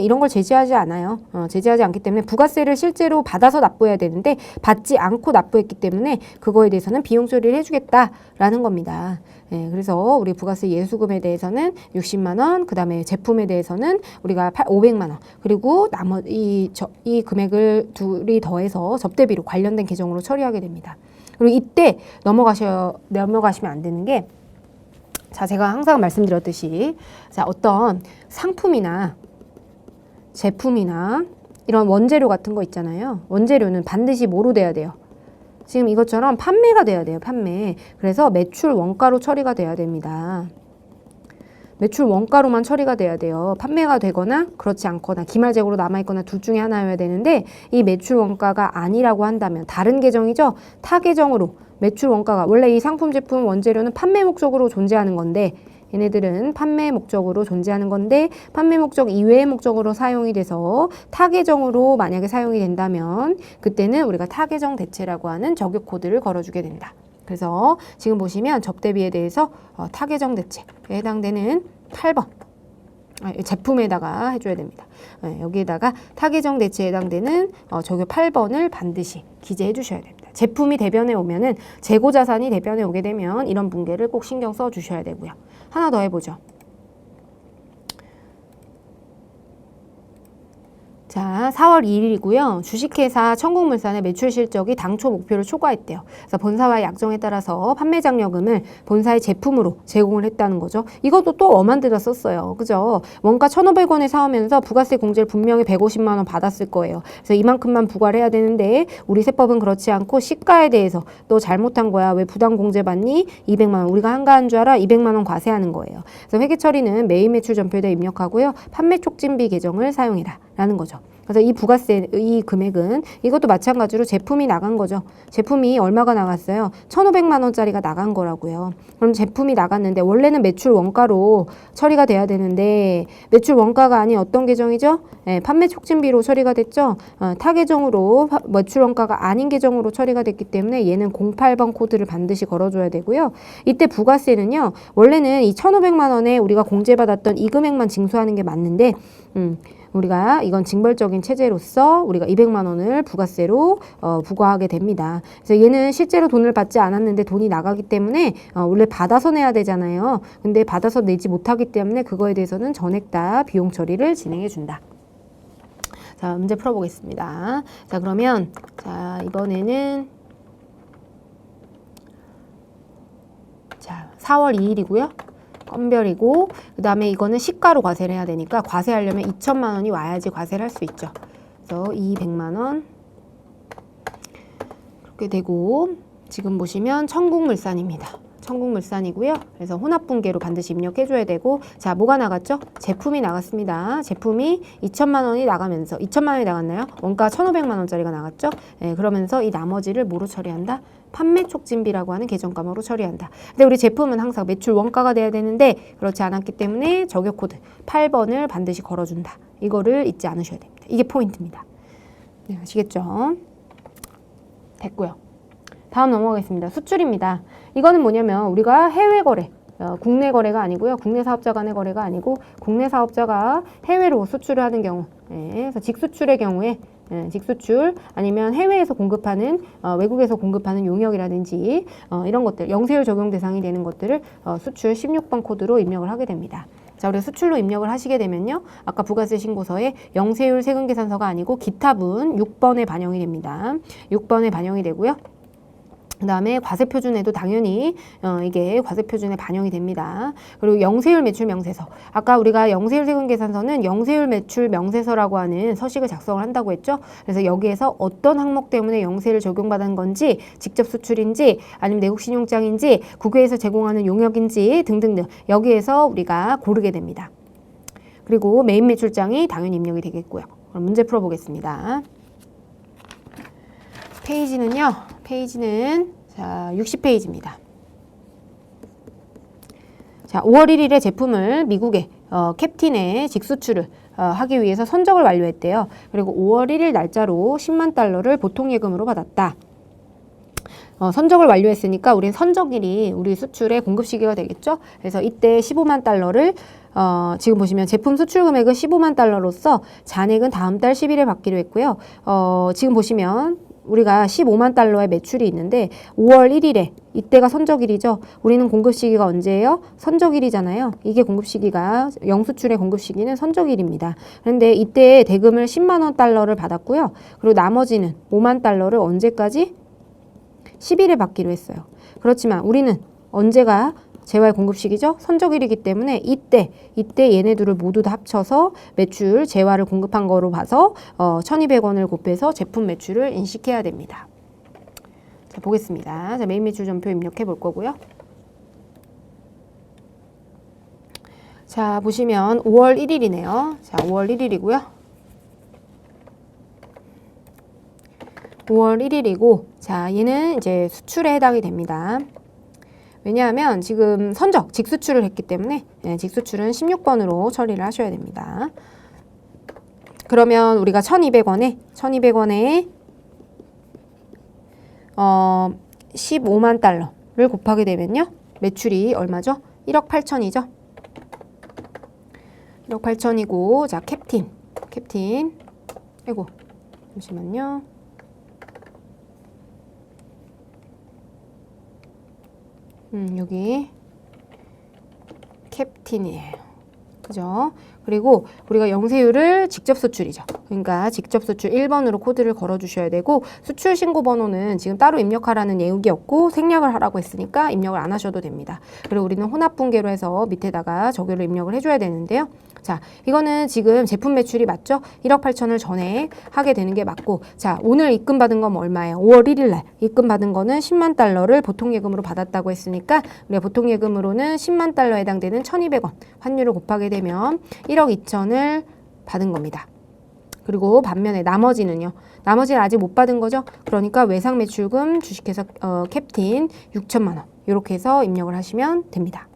이런 걸 제지하지 않아요. 제지하지 않기 때문에 부가세를 실제로 받아서 납부해야 되는데 받지 않고 납부했기 때문에 그거에 대해서는 비용 처리를 해주겠다라는 겁니다. 그래서 우리 부가세 예수금에 대해서는 60만 원, 그 다음에 제품에 대해서는 우리가 500만 원, 그리고 나머지 이 금액을 둘이 더해서 접대비로 관련된 계정으로 처리하게 됩니다. 그리고 이때 넘어가시면 안 되는 게, 자, 제가 항상 말씀드렸듯이, 자, 어떤 상품이나 제품이나 이런 원재료 같은 거 있잖아요. 원재료는 반드시 뭐로 돼야 돼요? 지금 이것처럼 판매가 돼야 돼요. 판매. 그래서 매출 원가로 처리가 돼야 됩니다. 매출 원가로만 처리가 돼야 돼요. 판매가 되거나 그렇지 않거나 기말재고로 남아있거나 둘 중에 하나여야 되는데, 이 매출 원가가 아니라고 한다면 다른 계정이죠. 타 계정으로 매출 원가가, 원래 이 상품, 제품, 원재료는 판매 목적으로 존재하는 건데, 얘네들은 판매 목적으로 존재하는 건데 판매 목적 이외의 목적으로 사용이 돼서 타 계정으로 만약에 사용이 된다면 그때는 우리가 타 계정 대체라고 하는 적용 코드를 걸어주게 된다. 그래서 지금 보시면 접대비에 대해서 타 계정 대체에 해당되는 8번 제품에다가 해줘야 됩니다. 여기에다가 타 계정 대체에 해당되는 적용 8번을 반드시 기재해 주셔야 됩니다. 제품이 대변에 오면은 재고 자산이 대변에 오게 되면 이런 분계를 꼭 신경 써 주셔야 되고요. 하나 더 해보죠. 자, 4월 2일이고요. 주식회사 천국물산의 매출 실적이 당초 목표를 초과했대요. 그래서 본사와의 약정에 따라서 판매 장려금을 본사의 제품으로 제공을 했다는 거죠. 이것도 또 엄한 데다 썼어요. 그죠? 원가 1,500원에 사오면서 부가세 공제를 분명히 150만 원 받았을 거예요. 그래서 이만큼만 부과를 해야 되는데 우리 세법은 그렇지 않고 시가에 대해서 너 잘못한 거야. 왜 부당 공제 받니? 200만 원. 우리가 한가한 줄 알아? 200만 원 과세하는 거예요. 그래서 회계 처리는 매입 매출 전표에다 입력하고요. 판매 촉진비 계정을 사용해라 라는 거죠. 그래서 이 부가세, 이 금액은 이것도 마찬가지로 제품이 나간 거죠. 제품이 얼마가 나갔어요? 1,500만 원짜리가 나간 거라고요. 그럼 제품이 나갔는데 원래는 매출 원가로 처리가 돼야 되는데 매출 원가가 아닌 어떤 계정이죠? 판매 촉진비로 처리가 됐죠. 타 계정으로 매출 원가가 아닌 계정으로 처리가 됐기 때문에 얘는 08번 코드를 반드시 걸어줘야 되고요. 이때 부가세는요. 원래는 이 1,500만 원에 우리가 공제받았던 이 금액만 징수하는 게 맞는데 우리가 이건 징벌적인 체제로서 우리가 200만 원을 부가세로 부과하게 됩니다. 그래서 얘는 실제로 돈을 받지 않았는데 돈이 나가기 때문에 원래 받아서 내야 되잖아요. 근데 받아서 내지 못하기 때문에 그거에 대해서는 전액 다 비용 처리를 진행해 준다. 자, 문제 풀어보겠습니다. 자, 그러면 자, 이번에는 자, 4월 2일이고요. 건별이고 그 다음에 이거는 시가로 과세를 해야 되니까 과세하려면 2천만 원이 와야지 과세를 할 수 있죠. 그래서 200만 원 그렇게 되고 지금 보시면 청국물산입니다. 청국물산이고요. 그래서 혼합분계로 반드시 입력해줘야 되고 자, 뭐가 나갔죠? 제품이 나갔습니다. 제품이 2천만 원이 나가면서 2천만 원이 나갔나요? 원가 1,500만 원짜리가 나갔죠? 네, 그러면서 이 나머지를 뭐로 처리한다? 판매 촉진비라고 하는 계정감으로 처리한다. 근데 우리 제품은 항상 매출 원가가 돼야 되는데 그렇지 않았기 때문에 저격 코드 8번을 반드시 걸어준다. 이거를 잊지 않으셔야 됩니다. 이게 포인트입니다. 네, 아시겠죠? 됐고요. 다음 넘어가겠습니다. 수출입니다. 이거는 뭐냐면 우리가 해외 거래, 국내 거래가 아니고요. 국내 사업자 간의 거래가 아니고 국내 사업자가 해외로 수출을 하는 경우, 그래서 직수출의 경우에 직수출 아니면 해외에서 공급하는 외국에서 공급하는 용역이라든지 이런 것들 영세율 적용 대상이 되는 것들을 수출 16번 코드로 입력을 하게 됩니다. 자, 우리가 수출로 입력을 하시게 되면요. 아까 부가세 신고서에 영세율 세금 계산서가 아니고 기타분 6번에 반영이 됩니다. 6번에 반영이 되고요. 그 다음에 과세표준에도 당연히 이게 과세표준에 반영이 됩니다. 그리고 영세율 매출 명세서. 아까 우리가 영세율 세금 계산서는 영세율 매출 명세서라고 하는 서식을 작성을 한다고 했죠. 그래서 여기에서 어떤 항목 때문에 영세를 적용받은 건지 직접 수출인지 아니면 내국신용장인지 국외에서 제공하는 용역인지 등등등 여기에서 우리가 고르게 됩니다. 그리고 메인 매출장이 당연히 입력이 되겠고요. 그럼 문제 풀어보겠습니다. 페이지는 자, 60페이지입니다. 자, 5월 1일에 제품을 미국에 캡틴에 직수출을 하기 위해서 선적을 완료했대요. 그리고 5월 1일 날짜로 10만 달러를 보통예금으로 받았다. 선적을 완료했으니까 우린 선적일이 우리 수출의 공급 시기가 되겠죠. 그래서 이때 15만 달러를 지금 보시면 제품 수출 금액은 15만 달러로서 잔액은 다음 달 10일에 받기로 했고요. 지금 보시면 우리가 15만 달러의 매출이 있는데 5월 1일에 이때가 선적일이죠. 우리는 공급 시기가 언제예요? 선적일이잖아요. 이게 공급 시기가 영수출의 공급 시기는 선적일입니다. 그런데 이때 대금을 10만 원 달러를 받았고요. 그리고 나머지는 5만 달러를 언제까지? 10일에 받기로 했어요. 그렇지만 우리는 언제가 재화의 공급 시기죠? 선적일이기 때문에 이때 얘네들을 모두 다 합쳐서 매출 재화를 공급한 거로 봐서 1,200원을 곱해서 제품 매출을 인식해야 됩니다. 자, 보겠습니다. 자, 메인 매출 전표 입력해 볼 거고요. 자, 보시면 5월 1일이네요. 자, 5월 1일이고요. 5월 1일이고 자, 얘는 이제 수출에 해당이 됩니다. 왜냐하면 지금 선적, 직수출을 했기 때문에 직수출은 16번으로 처리를 하셔야 됩니다. 그러면 우리가 1,200원에 15만 달러를 곱하게 되면요. 매출이 얼마죠? 1억 8천이죠. 1억 8천이고 자, 캡틴. 아이고, 잠시만요. 여기 캡틴이에요. 그죠? 그리고 우리가 영세율을 직접 수출이죠. 그러니까 직접 수출 1번으로 코드를 걸어 주셔야 되고 수출 신고 번호는 지금 따로 입력하라는 내용이 없고 생략을 하라고 했으니까 입력을 안 하셔도 됩니다. 그리고 우리는 혼합 분계로 해서 밑에다가 저기로 입력을 해줘야 되는데요. 자, 이거는 지금 제품 매출이 맞죠? 1억 8천을 전액하게 되는 게 맞고 자, 오늘 입금받은 건 얼마예요? 5월 1일 날 입금받은 거는 10만 달러를 보통예금으로 받았다고 했으니까 우리가 보통예금으로는 10만 달러에 해당되는 1,200원 환율을 곱하게 되면 1억 2천을 받은 겁니다. 그리고 반면에 나머지는 아직 못 받은 거죠. 그러니까 외상매출금 주식회사 캡틴 6천만 원 이렇게 해서 입력을 하시면 됩니다.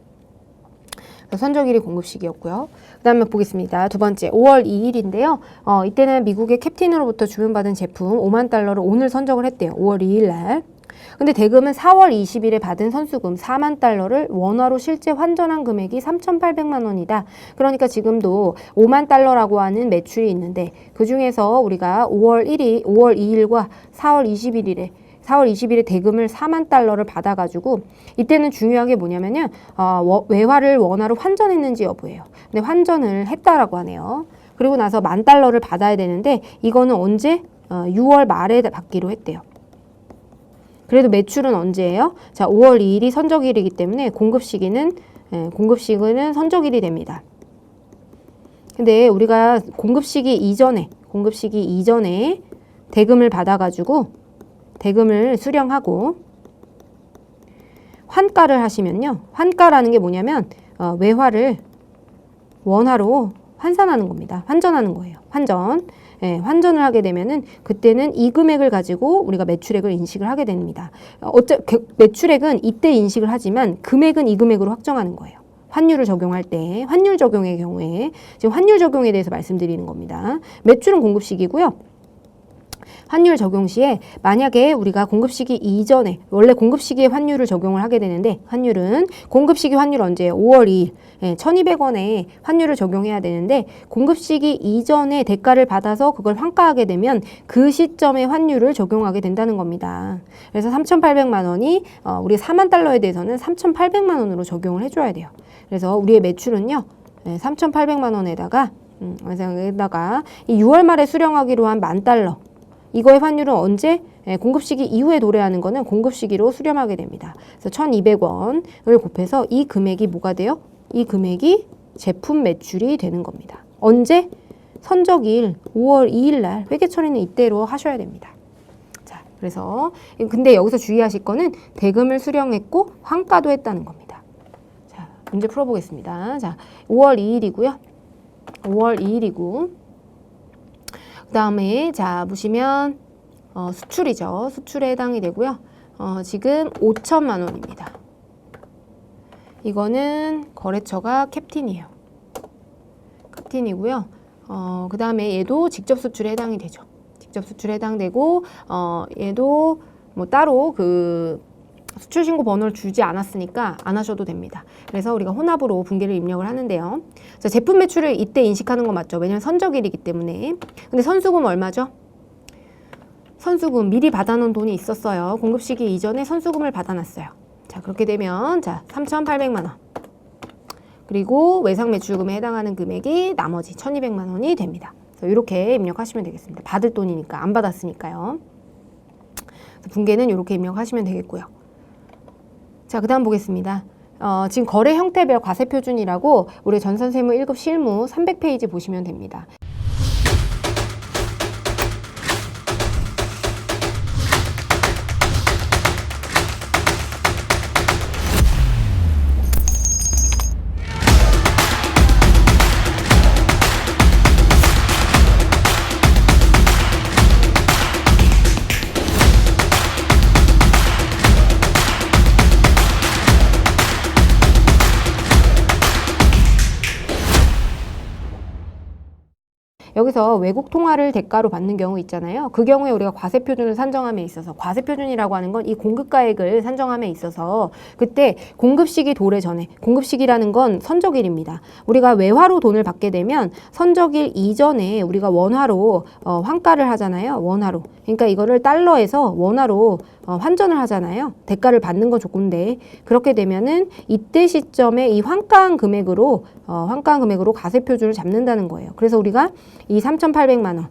선적일이 공급시기였고요. 그 다음에 보겠습니다. 두 번째 5월 2일인데요. 이때는 미국의 캡틴으로부터 주문받은 제품 5만 달러를 오늘 선적을 했대요. 5월 2일 날. 근데 대금은 4월 20일에 받은 선수금 4만 달러를 원화로 실제 환전한 금액이 3,800만 원이다. 그러니까 지금도 5만 달러라고 하는 매출이 있는데 그 중에서 우리가 5월 2일과 4월 20일에 대금을 4만 달러를 받아가지고 이때는 중요한 게 뭐냐면요. 외화를 원화로 환전했는지 여부예요. 근데 환전을 했다라고 하네요. 그리고 나서 10,000달러를 받아야 되는데 이거는 언제? 6월 말에 받기로 했대요. 그래도 매출은 언제예요? 자, 5월 2일이 선적일이기 때문에 공급 시기는 선적일이 됩니다. 근데 우리가 공급 시기 이전에 대금을 받아가지고 대금을 수령하고 환가를 하시면요. 환가라는 게 뭐냐면 외화를 원화로 환산하는 겁니다. 환전하는 거예요. 환전을 하게 되면은 그때는 이 금액을 가지고 우리가 매출액을 인식을 하게 됩니다. 매출액은 이때 인식을 하지만 금액은 이 금액으로 확정하는 거예요. 환율을 적용할 때, 환율 적용의 경우에 지금 환율 적용에 대해서 말씀드리는 겁니다. 매출은 공급 시기고요. 환율 적용 시에 만약에 우리가 공급 시기 이전에 원래 공급 시기에 환율을 적용을 하게 되는데 환율은 공급 시기 환율 언제예요? 5월 2일 1,200원에 환율을 적용해야 되는데 공급 시기 이전에 대가를 받아서 그걸 환가하게 되면 그 시점에 환율을 적용하게 된다는 겁니다. 그래서 3,800만 원이 우리 4만 달러에 대해서는 3,800만 원으로 적용을 해줘야 돼요. 그래서 우리의 매출은요 3,800만 원에다가 이 6월 말에 수령하기로 한 10,000달러 이거의 환율은 언제? 공급 시기 이후에 도래하는 거는 공급 시기로 수렴하게 됩니다. 그래서 1,200원을 곱해서 이 금액이 뭐가 돼요? 이 금액이 제품 매출이 되는 겁니다. 언제? 선적일 5월 2일 날 회계 처리는 이때로 하셔야 됩니다. 자, 그래서 근데 여기서 주의하실 거는 대금을 수령했고 환가도 했다는 겁니다. 자, 문제 풀어보겠습니다. 자, 5월 2일이고요. 5월 2일이고 그 다음에 자 보시면 수출이죠. 수출에 해당이 되고요. 지금 5천만 원입니다. 이거는 거래처가 캡틴이에요. 캡틴이고요. 그 다음에 얘도 직접 수출에 해당이 되죠. 직접 수출에 해당되고 얘도 뭐 따로 그 수출 신고 번호를 주지 않았으니까 안 하셔도 됩니다. 그래서 우리가 혼합으로 분기를 입력을 하는데요. 자, 제품 매출을 이때 인식하는 거 맞죠? 왜냐면 선적일이기 때문에. 근데 선수금 얼마죠? 선수금 미리 받아놓은 돈이 있었어요. 공급 시기 이전에 선수금을 받아놨어요. 자, 그렇게 되면 자 3,800만 원. 그리고 외상 매출금에 해당하는 금액이 나머지 1,200만 원이 됩니다. 그래서 이렇게 입력하시면 되겠습니다. 받을 돈이니까 안 받았으니까요. 분계는 이렇게 입력하시면 되겠고요. 자, 그 다음 보겠습니다. 지금 거래 형태별 과세표준이라고 우리 전산세무 1급 실무 300페이지 보시면 됩니다. 여기서 외국 통화를 대가로 받는 경우 있잖아요. 그 경우에 우리가 과세표준을 산정함에 있어서 과세표준이라고 하는 건 이 공급가액을 산정함에 있어서 그때 공급시기 도래 전에 공급시기라는 건 선적일입니다. 우리가 외화로 돈을 받게 되면 선적일 이전에 우리가 원화로 환가를 하잖아요. 원화로. 그러니까 이거를 달러에서 원화로 환전을 하잖아요. 대가를 받는 건 조건데 그렇게 되면은 이때 시점에 이 환가한 금액으로 과세표준을 잡는다는 거예요. 그래서 우리가 이 3,800만 원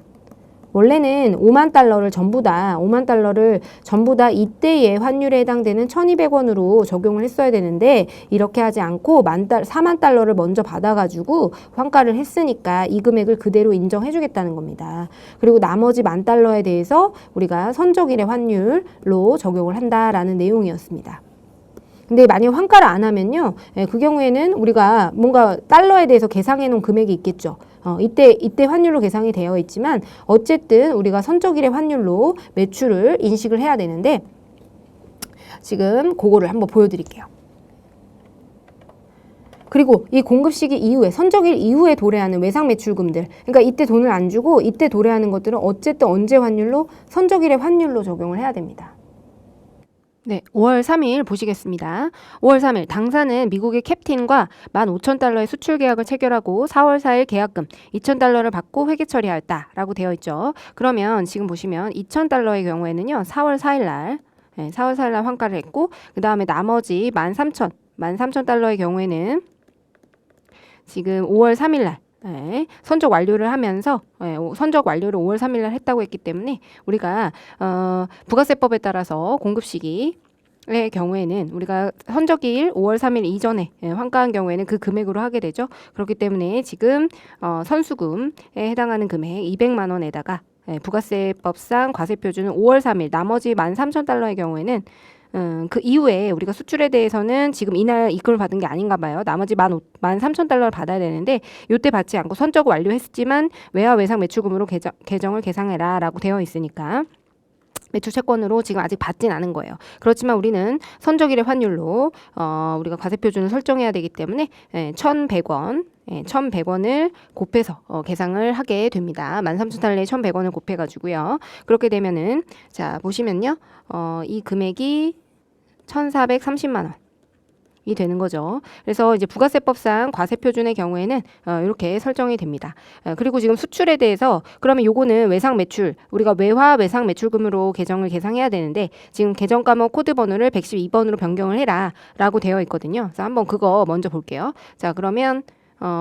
원래는 5만 달러를 전부 다 이때의 환율에 해당되는 1,200원으로 적용을 했어야 되는데 이렇게 하지 않고 4만 달러를 먼저 받아가지고 환가를 했으니까 이 금액을 그대로 인정해주겠다는 겁니다. 그리고 나머지 10,000달러에 대해서 우리가 선적일의 환율로 적용을 한다라는 내용이었습니다. 근데 만약 환가를 안 하면요, 그 경우에는 우리가 뭔가 달러에 대해서 계상해 놓은 금액이 있겠죠. 이때 환율로 계상이 되어 있지만 어쨌든 우리가 선적일의 환율로 매출을 인식을 해야 되는데 지금 그거를 한번 보여드릴게요. 그리고 이 공급시기 이후에 선적일 이후에 도래하는 외상 매출금들 그러니까 이때 돈을 안 주고 이때 도래하는 것들은 어쨌든 언제 환율로 선적일의 환율로 적용을 해야 됩니다. 네, 5월 3일 보시겠습니다. 5월 3일 당사는 미국의 캡틴과 15,000달러의 수출 계약을 체결하고 4월 4일 계약금 2,000달러를 받고 회계 처리하였다라고 되어 있죠. 그러면 지금 보시면 2,000달러의 경우에는요. 4월 4일 날 4월 4일 날 환가를 했고 그 다음에 나머지 13,000달러의 경우에는 지금 5월 3일 날 선적 완료를 하면서 선적 완료를 5월 3일 날 했다고 했기 때문에 우리가 부가세법에 따라서 공급 시기의 경우에는 우리가 선적일 5월 3일 이전에 환가한 경우에는 그 금액으로 하게 되죠. 그렇기 때문에 지금 선수금에 해당하는 금액 200만 원에다가 부가세법상 과세표준은 5월 3일 나머지 13,000달러의 경우에는 그 이후에 우리가 수출에 대해서는 지금 이날 입금을 받은 게 아닌가 봐요. 나머지 13,000달러를 받아야 되는데 요때 받지 않고 선적 완료했지만 외화 외상 매출금으로 계정을 계상해라 라고 되어 있으니까 매출 채권으로 지금 아직 받진 않은 거예요. 그렇지만 우리는 선적일의 환율로 우리가 과세표준을 설정해야 되기 때문에 1,100원 1,100원을 곱해서 계상을 하게 됩니다. 13,000달러에 1,100원을 곱해가지고요. 그렇게 되면은 자 보시면요. 이 금액이 1,430만 원이 되는 거죠. 그래서 이제 부가세법상 과세표준의 경우에는 이렇게 설정이 됩니다. 그리고 지금 수출에 대해서 그러면 요거는 외상 매출 우리가 외화 외상 매출금으로 계정을 계상해야 되는데 지금 계정 과목 코드 번호를 112번으로 변경을 해라 라고 되어 있거든요. 그래서 한번 그거 먼저 볼게요. 자 그러면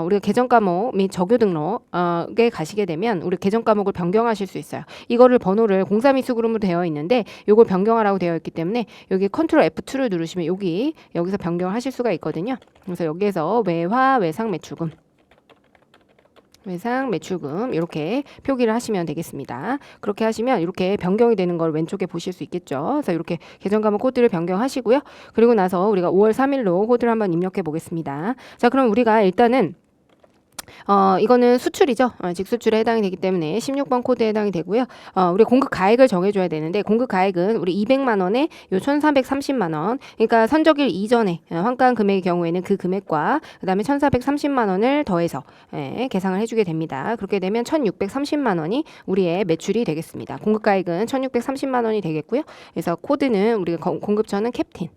우리가 계정 과목 및 적요 등록에 가시게 되면 우리 계정 과목을 변경하실 수 있어요. 이거를 번호를 0324 그룹으로 되어 있는데 요걸 변경하라고 되어 있기 때문에 여기 컨트롤 F2를 누르시면 여기서 변경을 하실 수가 있거든요. 그래서 여기에서 외화 외상 매출금 이렇게 표기를 하시면 되겠습니다. 그렇게 하시면 이렇게 변경이 되는 걸 왼쪽에 보실 수 있겠죠. 그래서 이렇게 계정 과목 코드를 변경하시고요. 그리고 나서 우리가 5월 3일로 코드를 한번 입력해 보겠습니다. 자, 그럼 우리가 일단은 이거는 수출이죠. 직수출에 해당이 되기 때문에 16번 코드에 해당이 되고요. 우리 공급 가액을 정해줘야 되는데 공급 가액은 우리 200만 원에 요 1,430만 원. 그러니까 선적일 이전에 환가한 금액의 경우에는 그 금액과 그다음에 1,430만 원을 더해서 계상을 해주게 됩니다. 그렇게 되면 1,630만 원이 우리의 매출이 되겠습니다. 공급 가액은 1,630만 원이 되겠고요. 그래서 코드는 우리가 공급처는 캡틴.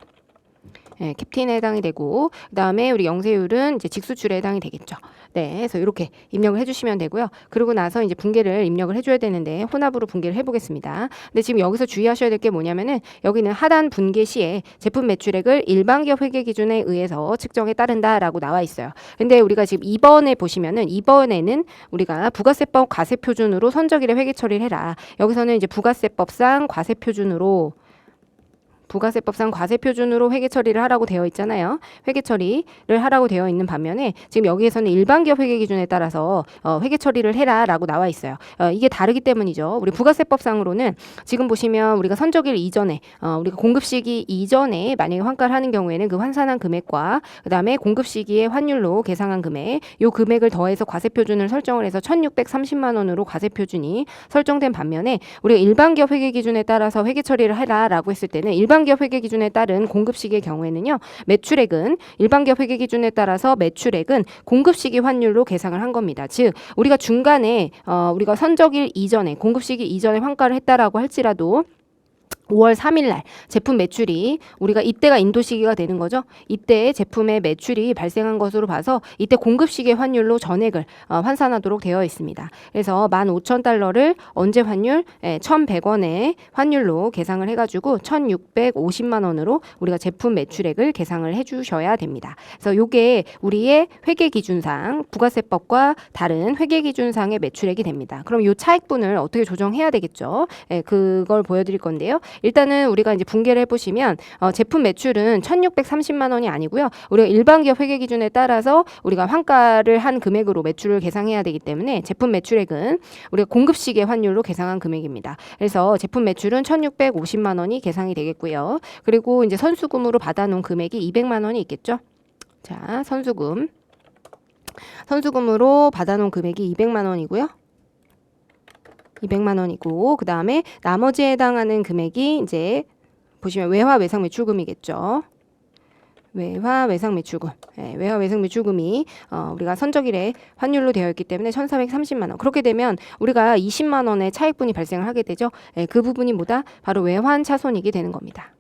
캡틴에 해당이 되고 그다음에 우리 영세율은 이제 직수출에 해당이 되겠죠. 네, 그래서 이렇게 입력을 해주시면 되고요. 그리고 나서 이제 분계를 입력을 해줘야 되는데 혼합으로 분계를 해보겠습니다. 근데 지금 여기서 주의하셔야 될 게 뭐냐면은 여기는 하단 분계 시에 제품 매출액을 일반 기업 회계 기준에 의해서 측정에 따른다라고 나와 있어요. 근데 우리가 지금 2번에 보시면은 이번에는 우리가 부가세법 과세표준으로 선적일에 회계 처리를 해라. 여기서는 이제 부가세법상 과세표준으로 회계 처리를 하라고 되어 있잖아요. 회계 처리를 하라고 되어 있는 반면에 지금 여기에서는 일반 기업 회계 기준에 따라서 회계 처리를 해라라고 나와 있어요. 이게 다르기 때문이죠. 우리 부가세법상으로는 지금 보시면 우리가 선적일 이전에 우리가 공급 시기 이전에 만약에 환가를 하는 경우에는 그 환산한 금액과 그다음에 공급 시기의 환율로 계상한 금액, 요 금액을 더해서 과세표준을 설정을 해서 1,630만 원으로 과세표준이 설정된 반면에 우리가 일반 기업 회계 기준에 따라서 회계 처리를 해라라고 했을 때는 일반 기업 회계 기준에 따른 공급 시기의 경우에는요. 매출액은 일반 기업 회계 기준에 따라서 매출액은 공급 시기 환율로 계상을 한 겁니다. 즉 우리가 중간에 우리가 선적일 이전에 공급 시기 이전에 환가를 했다라고 할지라도 5월 3일 날 제품 매출이 우리가 이때가 인도 시기가 되는 거죠. 이때 제품의 매출이 발생한 것으로 봐서 이때 공급 시기 환율로 전액을 환산하도록 되어 있습니다. 그래서 15,000달러를 언제 환율? 1,100원의 환율로 계상을 해가지고 1,650만 원으로 우리가 제품 매출액을 계상을 해주셔야 됩니다. 그래서 이게 우리의 회계 기준상 부가세법과 다른 회계 기준상의 매출액이 됩니다. 그럼 이 차익분을 어떻게 조정해야 되겠죠? 그걸 보여드릴 건데요. 일단은 우리가 이제 분계를 해보시면 제품 매출은 1,630만 원이 아니고요. 우리가 일반 기업 회계 기준에 따라서 우리가 환가를 한 금액으로 매출을 계상해야 되기 때문에 제품 매출액은 우리가 공급 시기의 환율로 계상한 금액입니다. 그래서 제품 매출은 1,650만 원이 계상이 되겠고요. 그리고 이제 선수금으로 받아놓은 금액이 200만 원이 있겠죠. 자, 선수금으로 받아놓은 금액이 200만 원이고요. 200만 원이고 그 다음에 나머지에 해당하는 금액이 이제 보시면 외화 외상 매출금이겠죠. 외화 외상 매출금이 우리가 선적일에 환율로 되어 있기 때문에 1,430만 원. 그렇게 되면 우리가 20만 원의 차익분이 발생을 하게 되죠. 그 부분이 뭐다? 바로 외환 차손익이 되는 겁니다.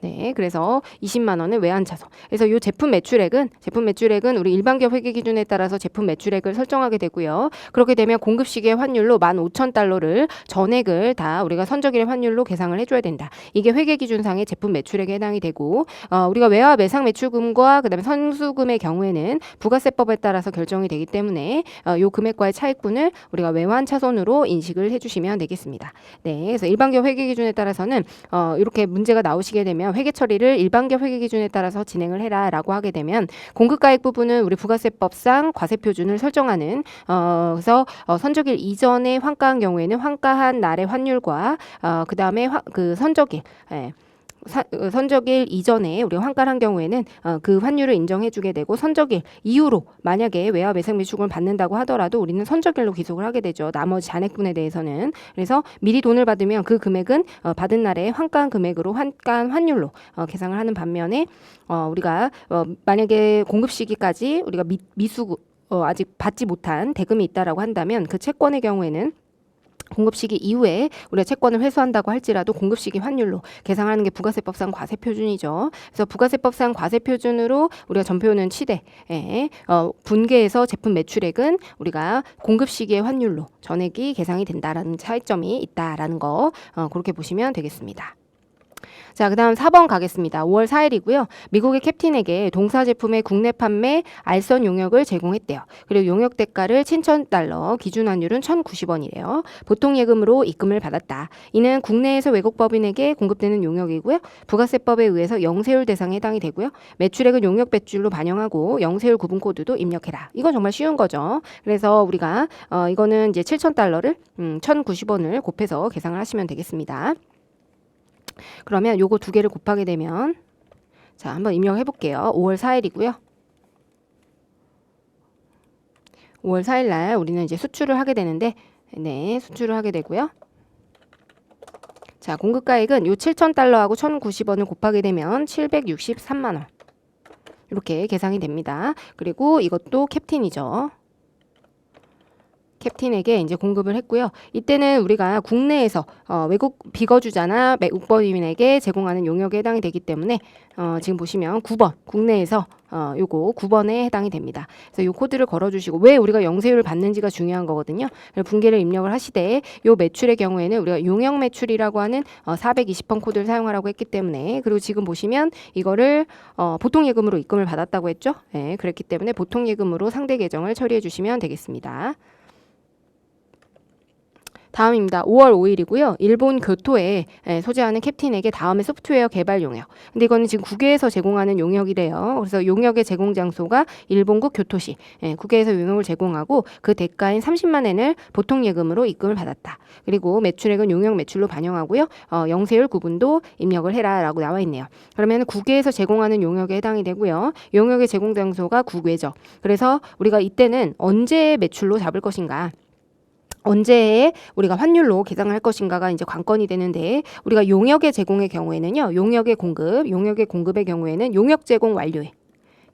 네, 그래서 20만 원은 외환차손. 그래서 이 제품 매출액은 우리 일반기업 회계 기준에 따라서 제품 매출액을 설정하게 되고요. 그렇게 되면 공급 시기의 환율로 15,000달러를 전액을 다 우리가 선적일의 환율로 계상을 해줘야 된다. 이게 회계 기준상의 제품 매출액에 해당이 되고 우리가 외화 매상 매출금과 그다음에 선수금의 경우에는 부가세법에 따라서 결정이 되기 때문에 이 금액과의 차익분을 우리가 외환차손으로 인식을 해주시면 되겠습니다. 네, 그래서 일반기업 회계 기준에 따라서는 이렇게 문제가 나오시게 되면 회계 처리를 일반기업 회계 기준에 따라서 진행을 해라라고 하게 되면 공급가액 부분은 우리 부가세법상 과세표준을 설정하는 그래서 선적일 이전에 환가한 경우에는 환가한 날의 환율과 그 다음에 그 선적일 선적일 이전에 우리가 환가를 한 경우에는 그 환율을 인정해주게 되고 선적일 이후로 만약에 외화 매상 매출금을 받는다고 하더라도 우리는 선적일로 기속을 하게 되죠. 나머지 잔액분에 대해서는. 그래서 미리 돈을 받으면 그 금액은 받은 날에 환가한 금액으로 환가한 환율로 계상을 하는 반면에 우리가 만약에 공급 시기까지 우리가 미수구 아직 받지 못한 대금이 있다라고 한다면 그 채권의 경우에는 공급 시기 이후에 우리가 채권을 회수한다고 할지라도 공급 시기 환율로 계상하는 게 부가세법상 과세표준이죠. 그래서 부가세법상 과세표준으로 우리가 전표는 치대 분계해서 제품 매출액은 우리가 공급 시기의 환율로 전액이 계상이 된다라는 차이점이 있다라는 거 그렇게 보시면 되겠습니다. 자, 그 다음 4번 가겠습니다. 5월 4일이고요. 미국의 캡틴에게 동사 제품의 국내 판매 알선 용역을 제공했대요. 그리고 용역 대가를 7,000달러, 기준 환율은 1,090원이래요. 보통 예금으로 입금을 받았다. 이는 국내에서 외국 법인에게 공급되는 용역이고요. 부가세법에 의해서 영세율 대상에 해당이 되고요. 매출액은 용역 배출로 반영하고 영세율 구분 코드도 입력해라. 이건 정말 쉬운 거죠. 그래서 우리가 이거는 이제 7,000달러를 1,090원을 곱해서 계산을 하시면 되겠습니다. 그러면 요거 두 개를 곱하게 되면 자, 한번 입력해 볼게요. 5월 4일이고요. 5월 4일 날 우리는 이제 수출을 하게 되는데 네, 수출을 하게 되고요. 자, 공급가액은 요 7,000달러하고 1,090원을 곱하게 되면 763만 원. 이렇게 계산이 됩니다. 그리고 이것도 캡틴이죠. 캡틴에게 이제 공급을 했고요. 이때는 우리가 국내에서 외국 비거주자나 외국 법인에게 제공하는 용역에 해당이 되기 때문에 지금 보시면 9번 국내에서 요거 9번에 해당이 됩니다. 그래서 요 코드를 걸어주시고 왜 우리가 영세율을 받는지가 중요한 거거든요. 분계를 입력을 하시되 요 매출의 경우에는 우리가 용역 매출이라고 하는 420번 코드를 사용하라고 했기 때문에 그리고 지금 보시면 이거를 보통 예금으로 입금을 받았다고 했죠. 네, 그랬기 때문에 보통 예금으로 상대 계정을 처리해 주시면 되겠습니다. 다음입니다. 5월 5일이고요. 일본 교토에 소재하는 캡틴에게 다음에 소프트웨어 개발 용역. 근데 이거는 지금 국외에서 제공하는 용역이래요. 그래서 용역의 제공 장소가 일본국 교토시. 국외에서 용역을 제공하고 그 대가인 30만 엔을 보통 예금으로 입금을 받았다. 그리고 매출액은 용역 매출로 반영하고요. 영세율 구분도 입력을 해라라고 나와 있네요. 그러면 국외에서 제공하는 용역에 해당이 되고요. 용역의 제공 장소가 국외죠. 그래서 우리가 이때는 언제 매출로 잡을 것인가? 언제 우리가 환율로 계산을 할 것인가가 이제 관건이 되는데 우리가 용역의 제공의 경우에는요. 용역의 공급의 경우에는 용역 제공 완료일.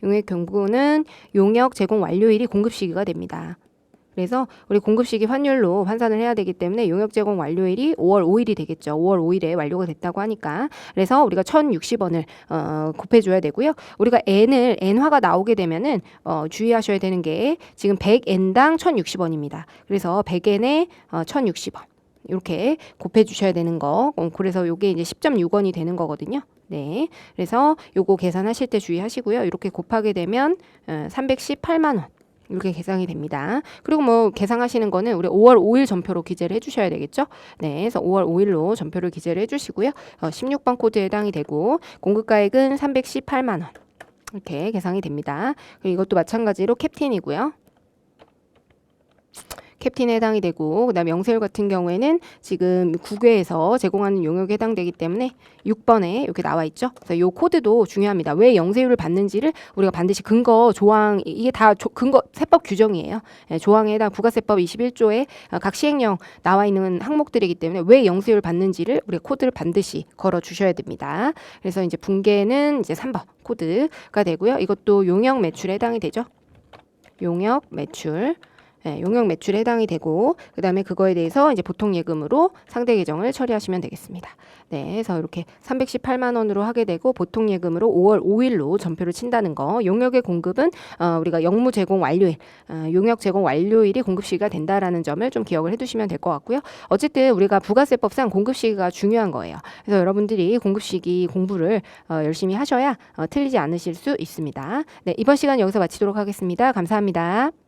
용역 경부는 용역 제공 완료일이 공급 시기가 됩니다. 그래서 우리 공급 시기 환율로 환산을 해야 되기 때문에 용역 제공 완료일이 5월 5일이 되겠죠. 5월 5일에 완료가 됐다고 하니까. 그래서 우리가 1,060원을 곱해줘야 되고요. 우리가 N화가 나오게 되면은 주의하셔야 되는 게 지금 100N당 1,060원입니다. 그래서 100N에 1,060원. 이렇게 곱해주셔야 되는 거. 그래서 요게 이제 10.6원이 되는 거거든요. 네. 그래서 요거 계산하실 때 주의하시고요. 이렇게 곱하게 되면 318만 원. 이렇게 계산이 됩니다. 그리고 뭐 계산하시는 거는 우리 5월 5일 전표로 기재를 해주셔야 되겠죠. 네, 그래서 5월 5일로 전표를 기재를 해주시고요. 16번 코드에 해당이 되고 공급가액은 318만 원 이렇게 계산이 됩니다. 그리고 이것도 마찬가지로 캡틴이고요. 캡틴에 해당이 되고 그다음에 영세율 같은 경우에는 지금 국외에서 제공하는 용역에 해당되기 때문에 6번에 이렇게 나와 있죠. 그래서 이 코드도 중요합니다. 왜 영세율을 받는지를 우리가 반드시 근거 조항 이게 다 근거 세법 규정이에요. 조항에 해당 부가세법 21조에 각 시행령 나와 있는 항목들이기 때문에 왜 영세율을 받는지를 우리가 코드를 반드시 걸어 주셔야 됩니다. 그래서 이제 분계는 이제 3번 코드가 되고요. 이것도 용역 매출에 해당이 되죠. 용역 매출 용역 매출에 해당이 되고 그다음에 그거에 대해서 이제 보통 예금으로 상대 계정을 처리하시면 되겠습니다. 네, 그래서 이렇게 318만 원으로 하게 되고 보통 예금으로 5월 5일로 전표를 친다는 거. 용역의 공급은 우리가 영무 제공 완료일, 용역 제공 완료일이 공급 시기가 된다라는 점을 좀 기억을 해두시면 될 것 같고요. 어쨌든 우리가 부가세법상 공급 시기가 중요한 거예요. 그래서 여러분들이 공급 시기 공부를 열심히 하셔야 틀리지 않으실 수 있습니다. 네, 이번 시간 여기서 마치도록 하겠습니다. 감사합니다.